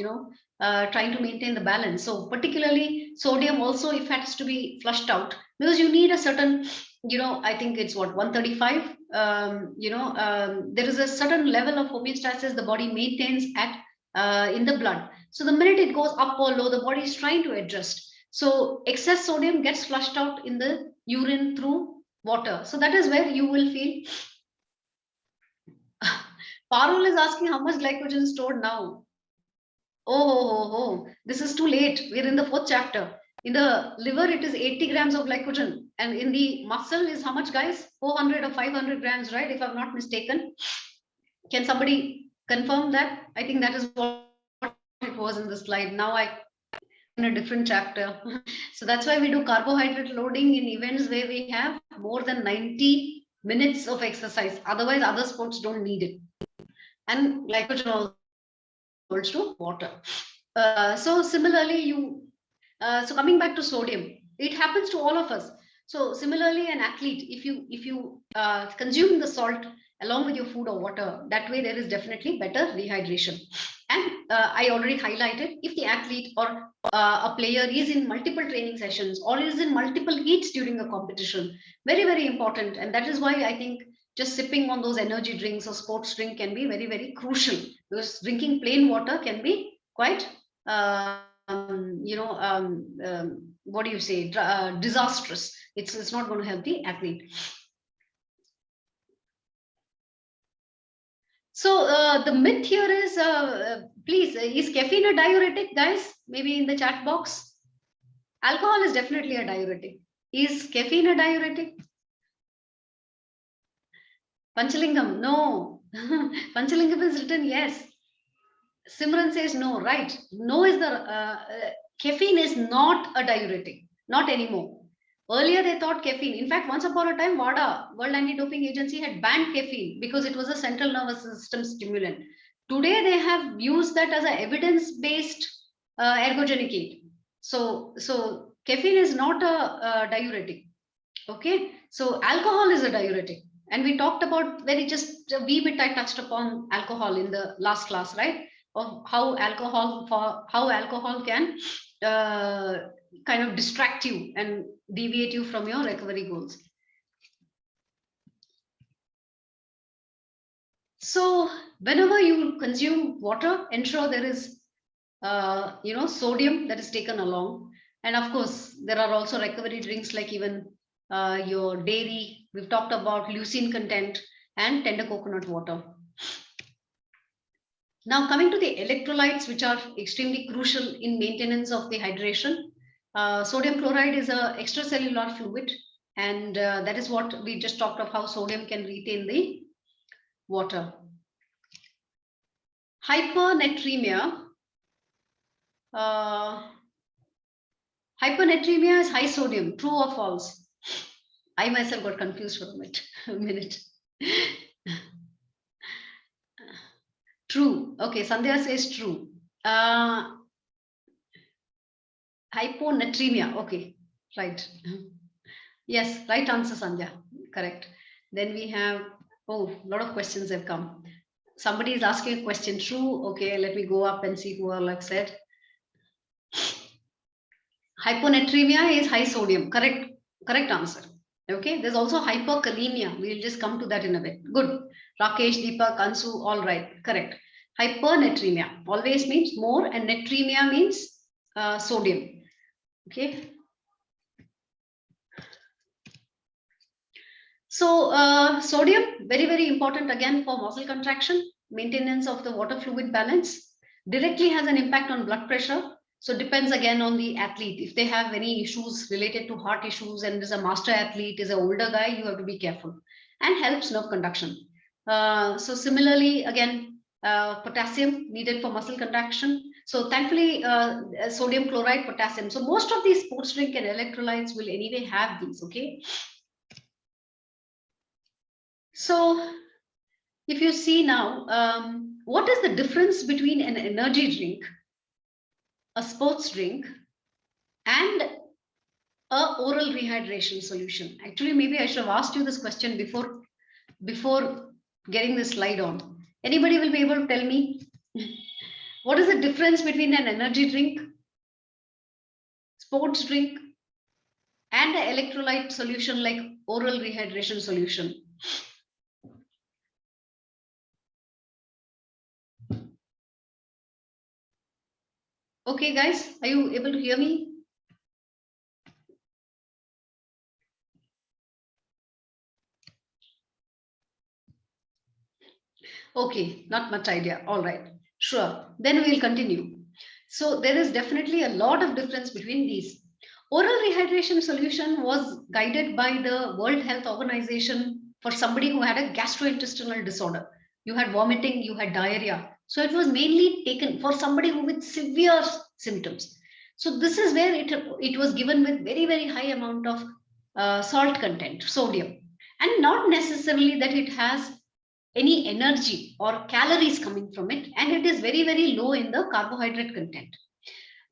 trying to maintain the balance. So particularly sodium also, if it has to be flushed out, because you need a certain, I think it's what, 135. There is a certain level of homeostasis the body maintains at in the blood. So the minute it goes up or low, the body is trying to adjust. So excess sodium gets flushed out in the urine through water. So that is where you will feel. Parul is asking how much glycogen is stored now. Oh, this is too late. We're in the 4th chapter. In the liver, it is 80 grams of glycogen. And in the muscle is how much, guys? 400 or 500 grams, right? If I'm not mistaken. Can somebody confirm that? I think that is what it was in the slide. Now I in a different chapter. So that's why we do carbohydrate loading in events where we have more than 90 minutes of exercise. Otherwise, other sports don't need it. And glycogen also holds to water. So similarly, so coming back to sodium, it happens to all of us. So similarly, an athlete, if you consume the salt along with your food or water, that way there is definitely better rehydration. And I already highlighted, if the athlete or a player is in multiple training sessions or is in multiple heats during a competition, very, very important. And that is why I think just sipping on those energy drinks or sports drink can be very, very crucial, because drinking plain water can be quite what do you say, disastrous. It's not going to help the athlete. So the myth here is, please, is caffeine a diuretic, guys? Maybe in the chat box. Alcohol is definitely a diuretic. Is caffeine a diuretic? Panchalingam, no. Panchalingam is written yes. Simran says no, right? No is the caffeine is not a diuretic, not anymore. Earlier they thought caffeine. In fact, once upon a time, WADA, World Anti-Doping Agency, had banned caffeine because it was a central nervous system stimulant. Today they have used that as an evidence-based ergogenic aid. So caffeine is not a diuretic. Okay, so alcohol is a diuretic, and we talked about very just a wee bit. I touched upon alcohol in the last class, right? Of how alcohol can kind of distract you and deviate you from your recovery goals. So whenever you consume water, ensure there is sodium that is taken along, and of course there are also recovery drinks like even your dairy. We've talked about leucine content and tender coconut water. Now coming to the electrolytes, which are extremely crucial in maintenance of the hydration. Sodium chloride is a extracellular fluid, and that is what we just talked of, how sodium can retain the water. Hypernatremia. Hypernatremia is high sodium. True or false? I myself got confused for a minute. True. Okay, Sandhya says true. Hyponatremia. Okay, right. Yes, right answer, Sandhya. Correct. Then we have, a lot of questions have come. Somebody is asking a question. True. Okay, let me go up and see who all have said. Hyponatremia is high sodium. Correct. Correct answer. Okay, there's also hyperkalemia. We'll just come to that in a bit. Good. Rakesh, Deepak, Kansu, all right. Correct. Hypernatremia always means more, and natremia means sodium. Okay. So sodium, very, very important again for muscle contraction, maintenance of the water fluid balance, directly has an impact on blood pressure. So depends again on the athlete. If they have any issues related to heart issues and is a master athlete, is an older guy, you have to be careful. And helps nerve conduction. So similarly, again, potassium needed for muscle contraction. So thankfully, sodium chloride, potassium. So most of these sports drink and electrolytes will anyway have these, okay? So if you see now, what is the difference between an energy drink, a sports drink, and a oral rehydration solution? Actually, maybe I should have asked you this question before getting this slide on. Anybody will be able to tell me what is the difference between an energy drink, sports drink, and an electrolyte solution like oral rehydration solution? Okay, guys, are you able to hear me? Okay, not much idea. All right, sure. Then we'll continue. So there is definitely a lot of difference between these. Oral rehydration solution was guided by the World Health Organization for somebody who had a gastrointestinal disorder. You had vomiting, you had diarrhea. So it was mainly taken for somebody who with severe symptoms. So this is where it was given with very, very high amount of salt content, sodium, and not necessarily that it has any energy or calories coming from it, and it is very, very low in the carbohydrate content.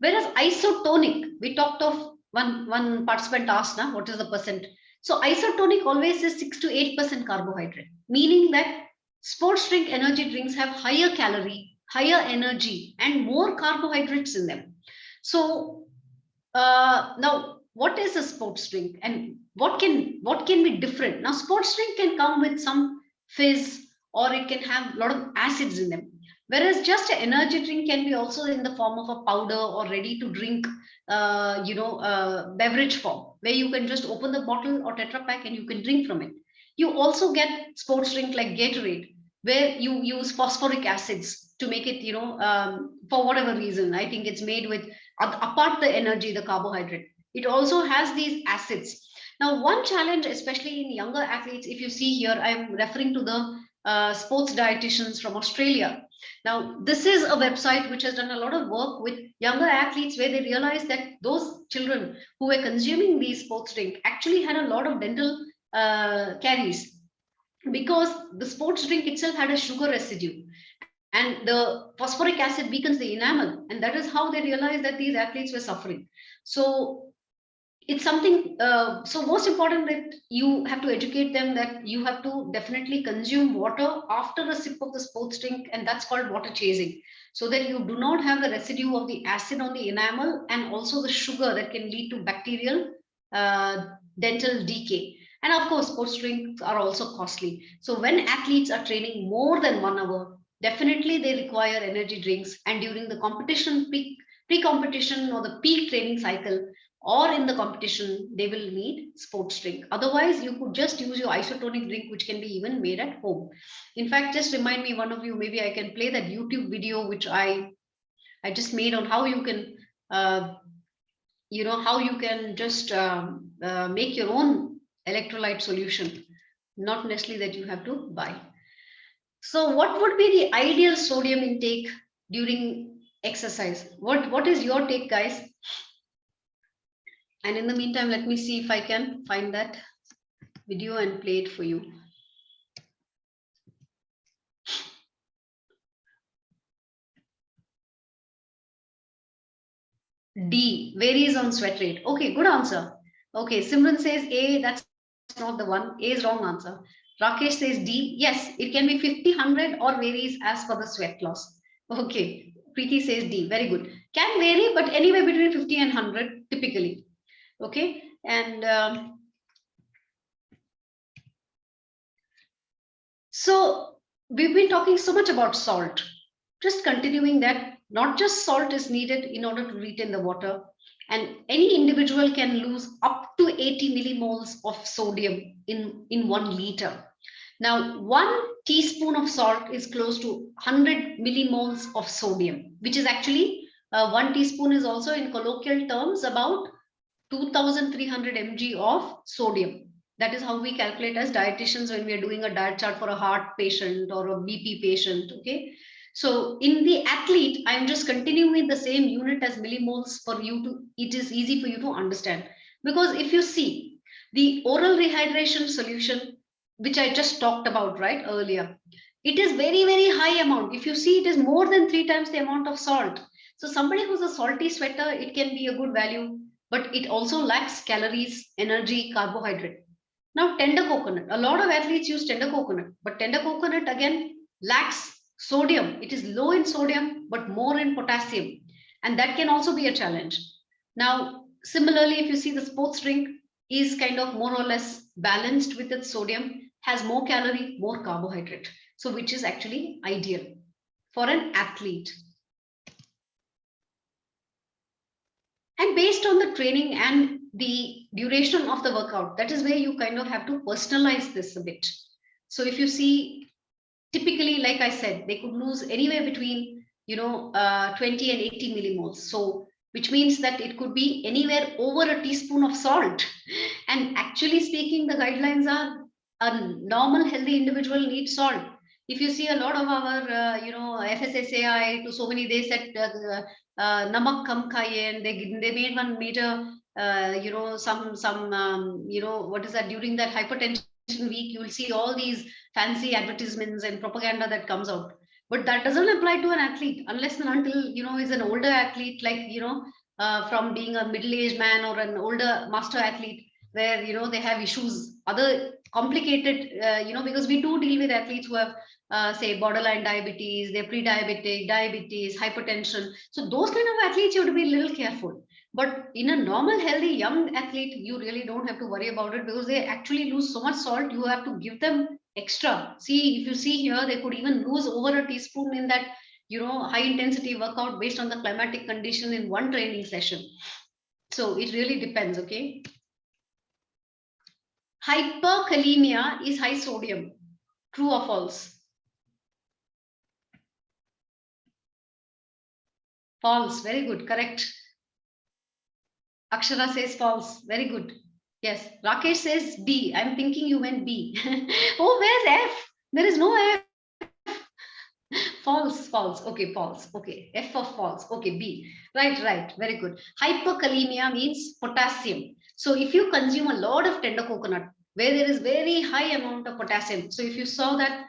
Whereas isotonic, we talked of one participant asked now what is the percent. So isotonic always is 6 to 8% carbohydrate, meaning that sports drink energy drinks have higher calorie, higher energy, and more carbohydrates in them. So now what is a sports drink and what can be different? Now sports drink can come with some fizz, or it can have a lot of acids in them, whereas just an energy drink can be also in the form of a powder or ready to drink beverage form, where you can just open the bottle or tetra pack and you can drink from it. You also get sports drink like Gatorade, where you use phosphoric acids to make it, for whatever reason. I think it's made with, apart the energy, the carbohydrate, it also has these acids. Now, one challenge, especially in younger athletes, if you see here, I'm referring to the sports dietitians from Australia. Now, this is a website which has done a lot of work with younger athletes, where they realized that those children who were consuming these sports drink actually had a lot of dental caries, because the sports drink itself had a sugar residue, and the phosphoric acid weakens the enamel, and that is how they realized that these athletes were suffering. So it's something, so most important that you have to educate them that you have to definitely consume water after a sip of the sports drink, and that's called water chasing, so that you do not have the residue of the acid on the enamel and also the sugar that can lead to bacterial uh, dental decay. And of course sports drinks are also costly, so when athletes are training more than 1 hour, definitely they require energy drinks, and during the competition peak, pre-competition or the peak training cycle, or in the competition, they will need sports drink. Otherwise you could just use your isotonic drink, which can be even made at home. In fact, just remind me, one of you, maybe I can play that YouTube video which I just made on how you can how you can just make your own electrolyte solution, not necessarily that you have to buy. So what would be the ideal sodium intake during exercise? What is your take, guys? And in the meantime, let me see if I can find that video and play it for you. D, varies on sweat rate. Okay, good answer. Okay, Simran says A, that's not the one. A is wrong answer. Rakesh says D. Yes, it can be 50, 100 or varies as per the sweat loss. Okay, Preeti says D. Very good. Can vary, but anywhere between 50 and 100 typically. Okay, and so we've been talking so much about salt. just continuing that, not just salt is needed in order to retain the water, and any individual can lose up to 80 millimoles of sodium in 1 liter. Now, 1 teaspoon of salt is close to 100 millimoles of sodium, which is actually 1 teaspoon is also in colloquial terms about 2300 mg of sodium. That is how we calculate as dietitians when we are doing a diet chart for a heart patient or a BP patient. Okay. So in the athlete, I'm just continuing with the same unit as millimoles for you to, it is easy for you to understand. Because if you see the oral rehydration solution, which I just talked about right earlier, it is very, very high amount. If you see, it is more than 3 times the amount of salt. So somebody who's a salty sweater, it can be a good value, but it also lacks calories, energy, carbohydrate. Now, tender coconut, a lot of athletes use tender coconut, but tender coconut again lacks sodium. It is low in sodium, but more in potassium. And that can also be a challenge. Now, similarly, if you see the sports drink is kind of more or less balanced with its sodium, has more calorie, more carbohydrate. So, which is actually ideal for an athlete. And based on the training and the duration of the workout, that is where you kind of have to personalize this a bit. So if you see, typically, like I said, they could lose anywhere between 20 and 80 millimoles. So which means that it could be anywhere over a teaspoon of salt. And actually speaking, the guidelines are a normal healthy individual needs salt. If you see a lot of our FSSAI to so many, they said namak kam khaye, and they made one major what is that, during that hypertension week, you will see all these fancy advertisements and propaganda that comes out, but that doesn't apply to an athlete unless and until is an older athlete, like from being a middle-aged man or an older master athlete, where they have issues, other complicated, because we do deal with athletes who have say borderline diabetes, they're pre-diabetic, diabetes, hypertension. So those kind of athletes, you have to be a little careful. But in a normal, healthy, young athlete, you really don't have to worry about it, because they actually lose so much salt, you have to give them extra. See, if you see here, they could even lose over a teaspoon in that high intensity workout based on the climatic condition in one training session. So it really depends. Okay. Hyperkalemia is high sodium. True or false? False. Very good. Correct. Akshara says false. Very good. Yes. Rakesh says B. I'm thinking you meant B. Oh, where's F? There is no F. False, false. Okay, false. Okay, F for false. Okay, B. Right. Very good. Hyperkalemia means potassium. So if you consume a lot of tender coconut, where there is very high amount of potassium. So if you saw that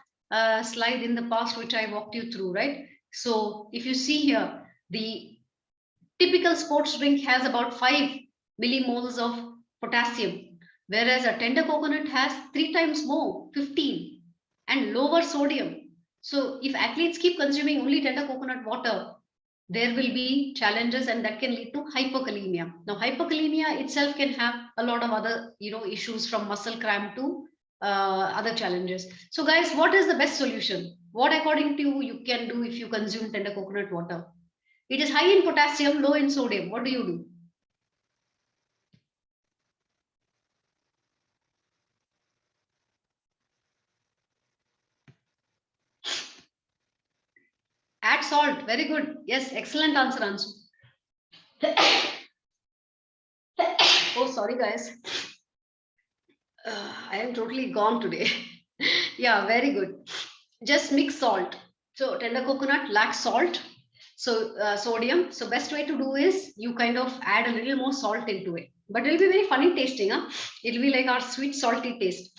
slide in the past, which I walked you through, right? So if you see here, the typical sports drink has about 5 millimoles of potassium, whereas a tender coconut has 3 times more, 15, and lower sodium. So if athletes keep consuming only tender coconut water, there will be challenges, and that can lead to hyperkalemia. Now, hyperkalemia itself can have a lot of other issues, from muscle cramp to other challenges. So guys, what is the best solution? What according to you can do if you consume tender coconut water? It is high in potassium, low in sodium. What do you do? Add salt. Very good. Yes, excellent answer, Ansu. Oh, sorry, guys. I am totally gone today. Yeah, very good. Just mix salt. So tender coconut lacks salt. So sodium. So best way to do is you kind of add a little more salt into it. But it'll be very funny tasting. Huh? It'll be like our sweet salty taste.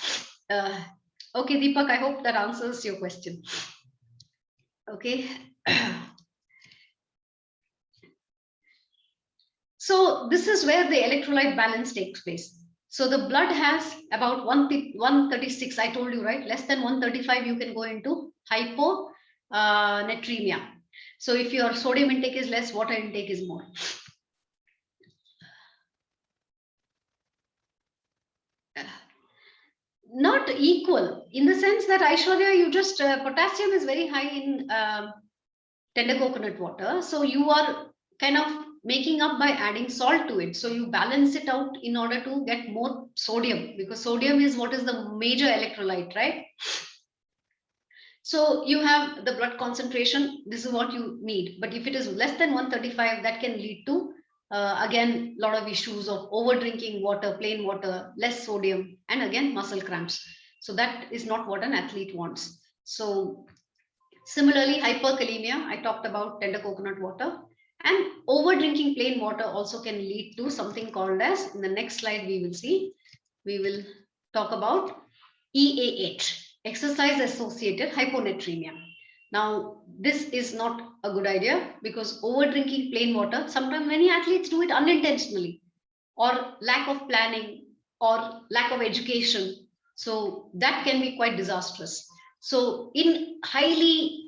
Okay, Deepak, I hope that answers your question. Okay. So this is where the electrolyte balance takes place. So the blood has about 136, I told you, right? Less than 135, you can go into hyponatremia. So if your sodium intake is less, water intake is more. Not equal, in the sense that Aishwarya, you just, potassium is very high in tender coconut water. So you are kind of making up by adding salt to it. So you balance it out in order to get more sodium, because sodium is what is the major electrolyte, right? So you have the blood concentration, this is what you need. But if it is less than 135, that can lead to, again, a lot of issues of over drinking water, plain water, less sodium, and again, muscle cramps. So that is not what an athlete wants. So similarly, hyperkalemia, I talked about tender coconut water. And over drinking plain water also can lead to something called as, in the next slide we will see, we will talk about EAH, exercise associated hyponatremia. Now, this is not a good idea, because over drinking plain water, sometimes many athletes do it unintentionally, or lack of planning, or lack of education. So that can be quite disastrous. So in highly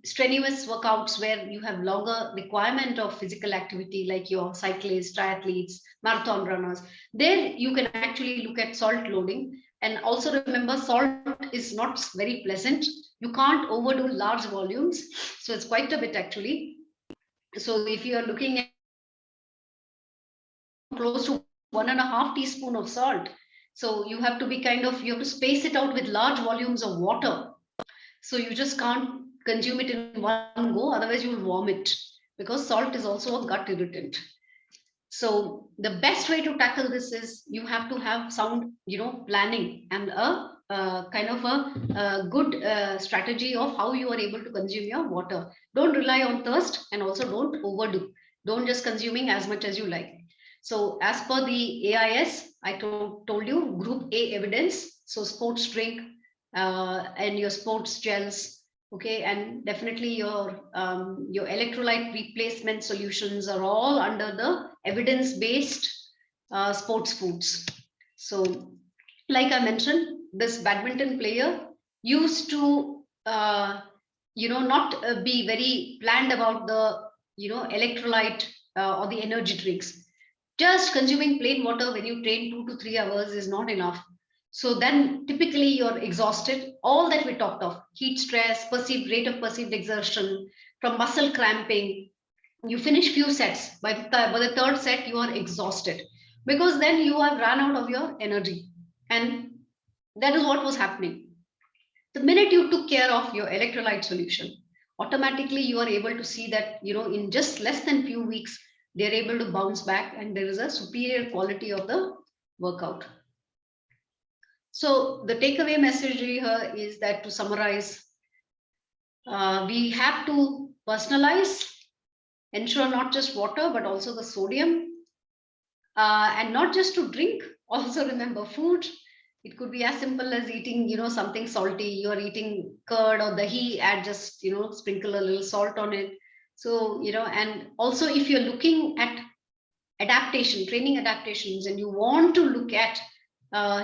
strenuous workouts where you have longer requirement of physical activity, like your cyclists, triathletes, marathon runners, there you can actually look at salt loading. And also remember, salt is not very pleasant. You can't overdo large volumes. So it's quite a bit actually. So if you are looking at close to 1.5 teaspoon of salt, so you have to be kind of, you have to space it out with large volumes of water. So you just can't consume it in one go, otherwise you will vomit, because salt is also a gut irritant. So the best way to tackle this is you have to have sound, planning, and a kind of a good strategy of how you are able to consume your water. Don't rely on thirst, and also don't overdo. Don't just consuming as much as you like. So as per the AIS, I told you group A evidence. So sports drink and your sports gels, okay, and definitely your electrolyte replacement solutions are all under the evidence-based sports foods. So like I mentioned, this badminton player used to not be very planned about the electrolyte or the energy drinks. Just consuming plain water when you train 2 to 3 hours is not enough. So then typically you're exhausted. All that we talked of, heat stress, perceived rate of perceived exertion, from muscle cramping, you finish few sets. By the third set, you are exhausted, because then you have run out of your energy. And that is what was happening. The minute you took care of your electrolyte solution, automatically you are able to see that, in just less than few weeks, they're able to bounce back, and there is a superior quality of the workout. So the takeaway message here is that, to summarize, we have to personalize, ensure not just water, but also the sodium, and not just to drink, also remember food. It could be as simple as eating, something salty. You are eating curd or dahi, add just, sprinkle a little salt on it. So, and also if you're looking at adaptation, training adaptations, and you want to look at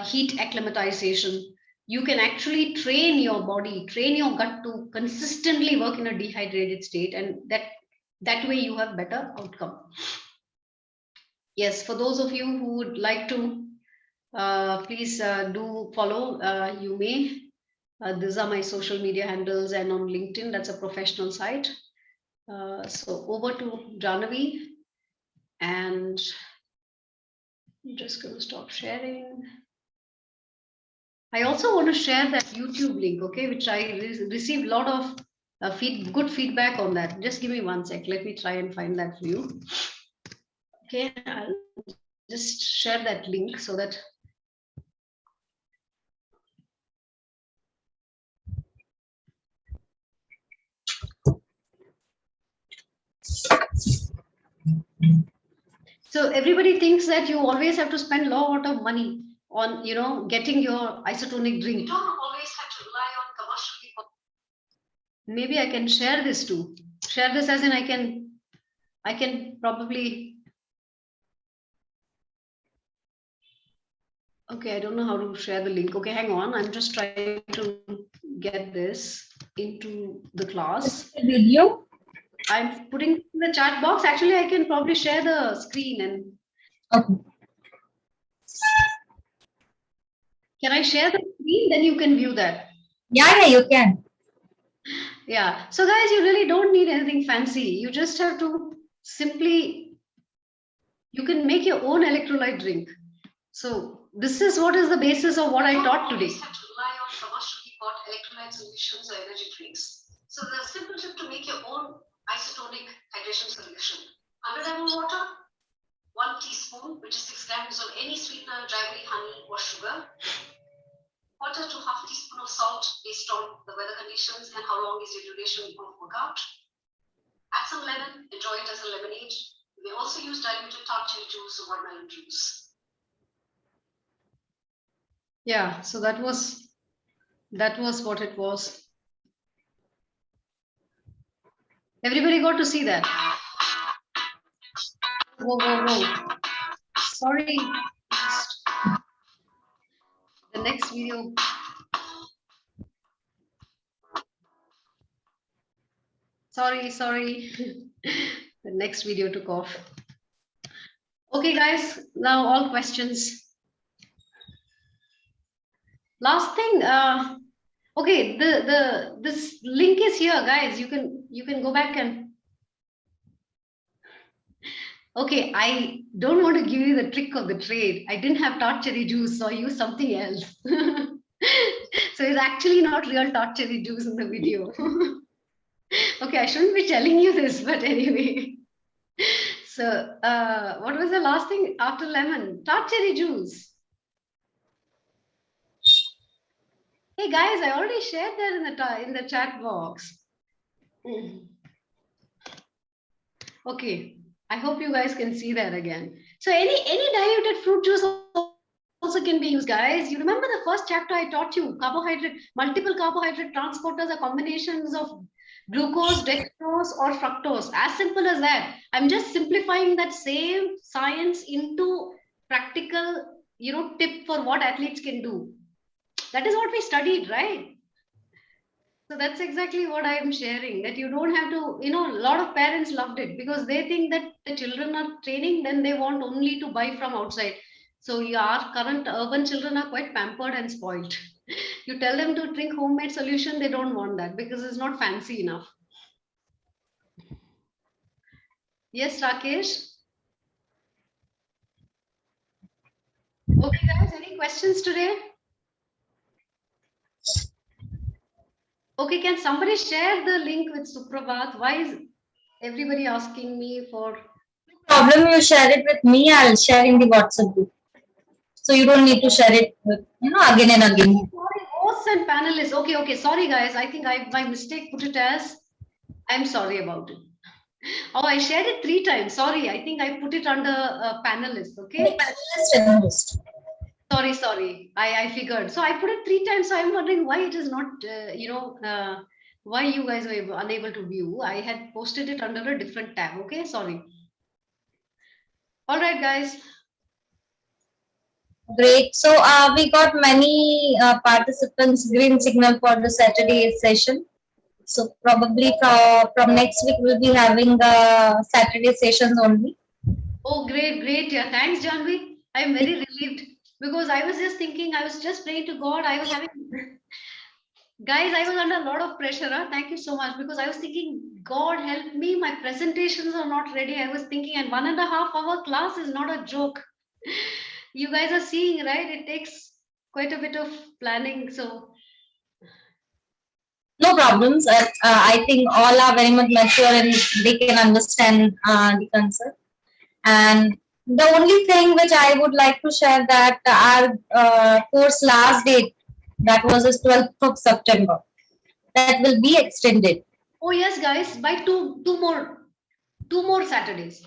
heat acclimatization, you can actually train your body, train your gut to consistently work in a dehydrated state, and that way you have better outcome. Yes, for those of you who would like to, please do follow. You may. These are my social media handles, and on LinkedIn, that's a professional site. So over to Jahnavi, and I'm just going to stop sharing. I also want to share that YouTube link, okay, which I received a lot of good feedback on that. Just give me 1 sec. Let me try and find that for you. Okay, I'll just share that link so that. So everybody thinks that you always have to spend a lot of money on, getting your isotonic drink. You don't always have to rely on commercially. Maybe I can share this too. Share this as in I can probably. Okay, I don't know how to share the link. Okay, hang on. I'm just trying to get this into the class.
Video?
I'm putting in the chat box. Actually, I can probably share the screen and.
Okay.
Can I share the screen? Then you can view that.
Yeah, you can.
Yeah. So guys, you really don't need anything fancy. You just have to simply, you can make your own electrolyte drink. So this is what is the basis of what I taught today. You have to rely on commercially bought electrolyte solutions or energy drinks. So the simple tip to make your own isotonic hydration solution. 100 ml water, 1 teaspoon, which is 6 grams of any sweetener, dry honey or sugar. Quarter to half teaspoon of salt based on the weather conditions and how long is your duration of workout. Add some lemon, enjoy it as a lemonade. You may also use diluted tart cherry juice or watermelon juice. Yeah, so that was what it was. Everybody got to see that. Whoa, whoa, whoa. Sorry. The next video. Sorry. The next video took off. Okay, guys, now all questions. Last thing, okay, this link is here, guys. You can go back and, okay, I don't want to give you the trick of the trade. I didn't have tart cherry juice, so I used something else. So it's actually not real tart cherry juice in the video. Okay, I shouldn't be telling you this, but anyway. So what was the last thing after lemon? Tart cherry juice. Hey guys, I already shared that in the chat box. Okay, I hope you guys can see that again. So any diluted fruit juice also can be used, guys. You remember the first chapter I taught you, carbohydrate, multiple carbohydrate transporters are combinations of glucose, dextrose, or fructose. As simple as that. I'm just simplifying that same science into practical, tip for what athletes can do. That is what we studied, right? So that's exactly what I am sharing, that you don't have to, a lot of parents loved it because they think that the children are training, then they want only to buy from outside. So our current urban children are quite pampered and spoiled. You tell them to drink homemade solution, they don't want that because it's not fancy enough. Yes, Rakesh? Okay, guys, any questions today? Okay, can somebody share the link with Suprabhat? Why is everybody asking me for?
No problem, you share it with me. I'll share in the WhatsApp group. So you don't need to share it with, again and again.
Sorry, hosts and panelists. Okay. Sorry, guys. I think I by mistake put it as. I'm sorry about it. Oh, I shared it 3 times. Sorry, I think I put it under panelists. Okay.
Panelist and host.
Sorry. I figured. So I put it 3 times. So I'm wondering why it is not. Why you guys were unable to view. I had posted it under a different tab. Okay. Sorry. All right, guys.
Great. So we got many participants green signal for the Saturday session. So probably from next week we'll be having Saturday sessions only.
Oh, great. Yeah, thanks, Janvi. I'm very relieved because I was just thinking, I was just praying to God. I was having, guys, I was under a lot of pressure. Huh? Thank you so much because I was thinking, God help me, my presentations are not ready. I was thinking, and 1.5 hour class is not a joke. You guys are seeing, right? It takes quite a bit of planning. So
No problems. I think all are very much mature and they can understand the concept. And the only thing which I would like to share that our course last date, that was the 12th of September, that will be extended.
oh yes, guys, by two more Saturdays.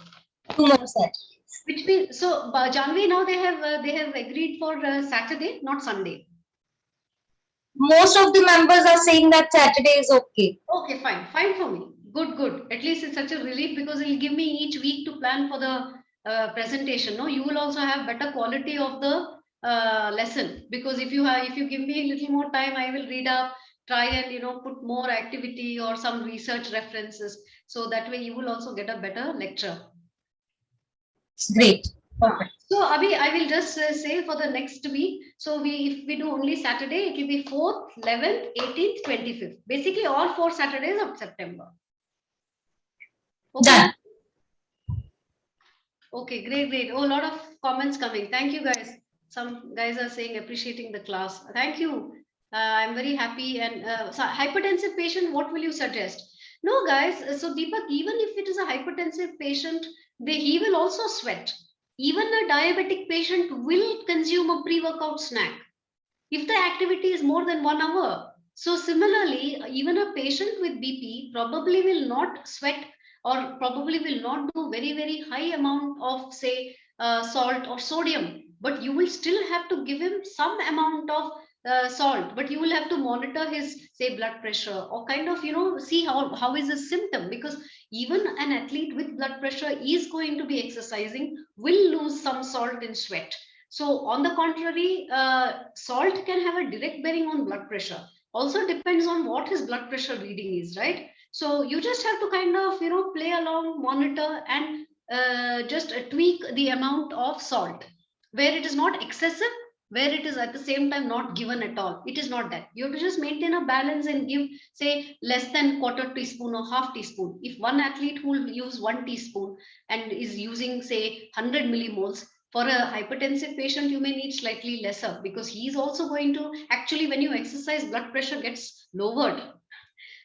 2 more Saturdays.
Which means so Janvi now they have agreed for Saturday, not Sunday.
Most of the members are saying that Saturday is okay.
Okay, fine for me. Good. At least it's such a relief because it'll give me each week to plan for the presentation. No, you will also have better quality of the lesson because if you give me a little more time, I will read up, try and put more activity or some research references. So that way you will also get a better lecture.
Great. Perfect.
So Abhi, I will just say for the next week. So if we do only Saturday, it will be 4th, 11th, 18th, 25th. Basically, all 4 Saturdays of September. Okay.
Done.
Okay, great. Oh, a lot of comments coming. Thank you, guys. Some guys are saying appreciating the class. Thank you. I'm very happy. And so hypertensive patient, what will you suggest? No, guys. So Deepak, even if it is a hypertensive patient, he will also sweat. Even a diabetic patient will consume a pre-workout snack if the activity is more than 1 hour. So similarly, even a patient with BP probably will not sweat or probably will not do very high amount of say salt or sodium, but you will still have to give him some amount of salt, but you will have to monitor his say blood pressure or kind of see how is his symptom, because even an athlete with blood pressure is going to be exercising will lose some salt in sweat. So on the contrary, salt can have a direct bearing on blood pressure. Also depends on what his blood pressure reading is, right? So you just have to kind of, play along, monitor, and just tweak the amount of salt where it is not excessive, where it is at the same time not given at all. It is not that. You have to just maintain a balance and give, say, less than quarter teaspoon or half teaspoon. If one athlete who will use 1 teaspoon and is using, say, 100 millimoles, for a hypertensive patient, you may need slightly lesser, because he's also going to actually, when you exercise, blood pressure gets lowered.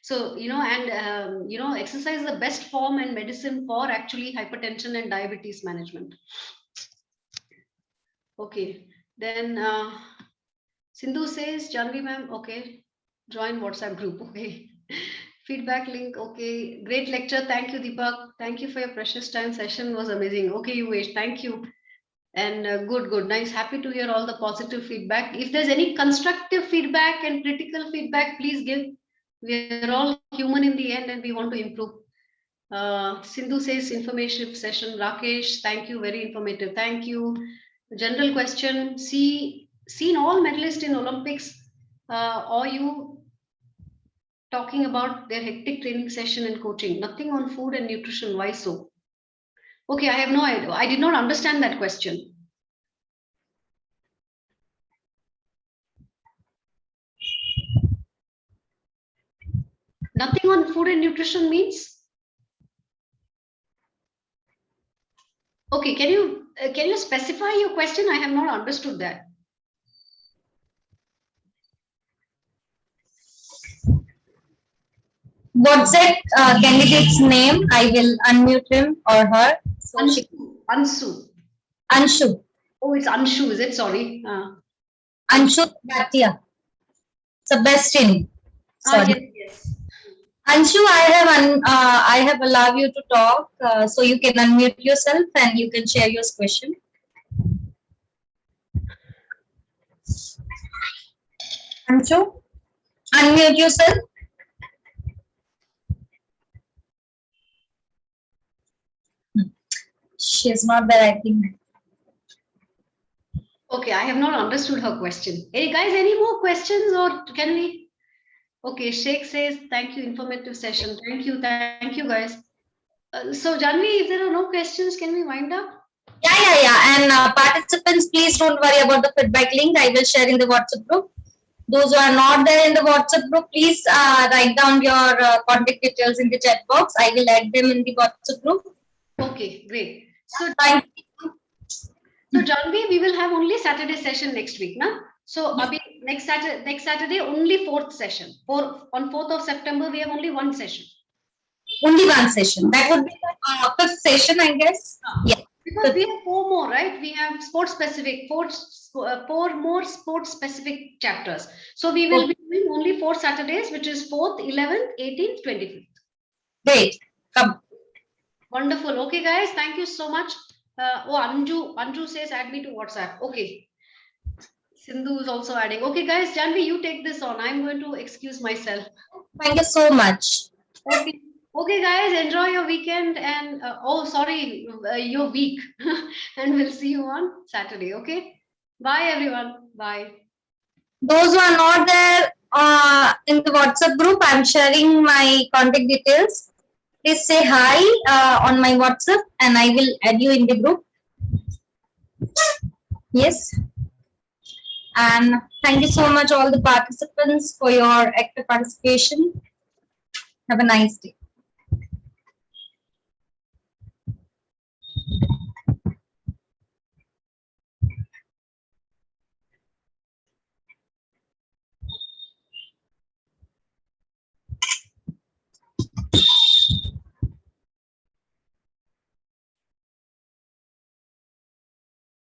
So, exercise is the best form and medicine for actually hypertension and diabetes management. Okay, then Sindhu says, Janvi ma'am, okay, join WhatsApp group, okay. Feedback link, okay, great lecture. Thank you, Deepak. Thank you for your precious time. Session was amazing. Okay, Uvesh, thank you. And good, nice. Happy to hear all the positive feedback. If there's any constructive feedback and critical feedback, please give. We're all human in the end and we want to improve. Sindhu says informative session. Rakesh, thank you, very informative. Thank you. General question, seen all medalists in Olympics, or you talking about their hectic training session and coaching? Nothing on food and nutrition, why so? Okay, I have no idea. I did not understand that question. Nothing on food and nutrition means? Okay, can you specify your question? I have not understood that.
What's that candidate's name? I will unmute him or her. So
Anshu.
Anshu.
Oh, it's Anshu, is it? Sorry.
Anshu Bhatia. Sebastian. Sorry.
Yes.
Anshu, I have allowed you to talk, so you can unmute yourself and you can share your question. Anshu, unmute yourself. She's not there, I think.
Okay, I have not understood her question. Hey guys, any more questions or can we? Okay, Sheikh says, thank you, informative session. Thank you guys. So Janvi, if there are no questions, can we wind up?
Yeah. And participants, please don't worry about the feedback link. I will share in the WhatsApp group. Those who are not there in the WhatsApp group, please write down your contact details in the chat box. I will add them in the WhatsApp group.
Okay, great. So thank you. So Janvi, we will have only Saturday session next week, na? So next Saturday only 4th session. On 4th of September, we have only one session.
Only one session. That would be the 5th session, I guess. Yeah.
Because we have 4 more, right? We have sports specific, 4 more sports specific chapters. So we will be doing only 4 Saturdays, which is 4th, 11th, 18th, 25th.
Great. Come.
Wonderful. Okay, guys. Thank you so much. Anju says add me to WhatsApp. Okay. Sindhu is also adding. Okay, guys. Janvi, you take this on. I'm going to excuse myself.
Thank you so much.
Okay, guys, enjoy your weekend and your week. And we'll see you on Saturday. Okay. Bye, everyone. Bye.
Those who are not there in the WhatsApp group, I'm sharing my contact details. Please say hi on my WhatsApp and I will add you in the group. Yes. And thank you so much all the participants for your active participation. Have a nice day.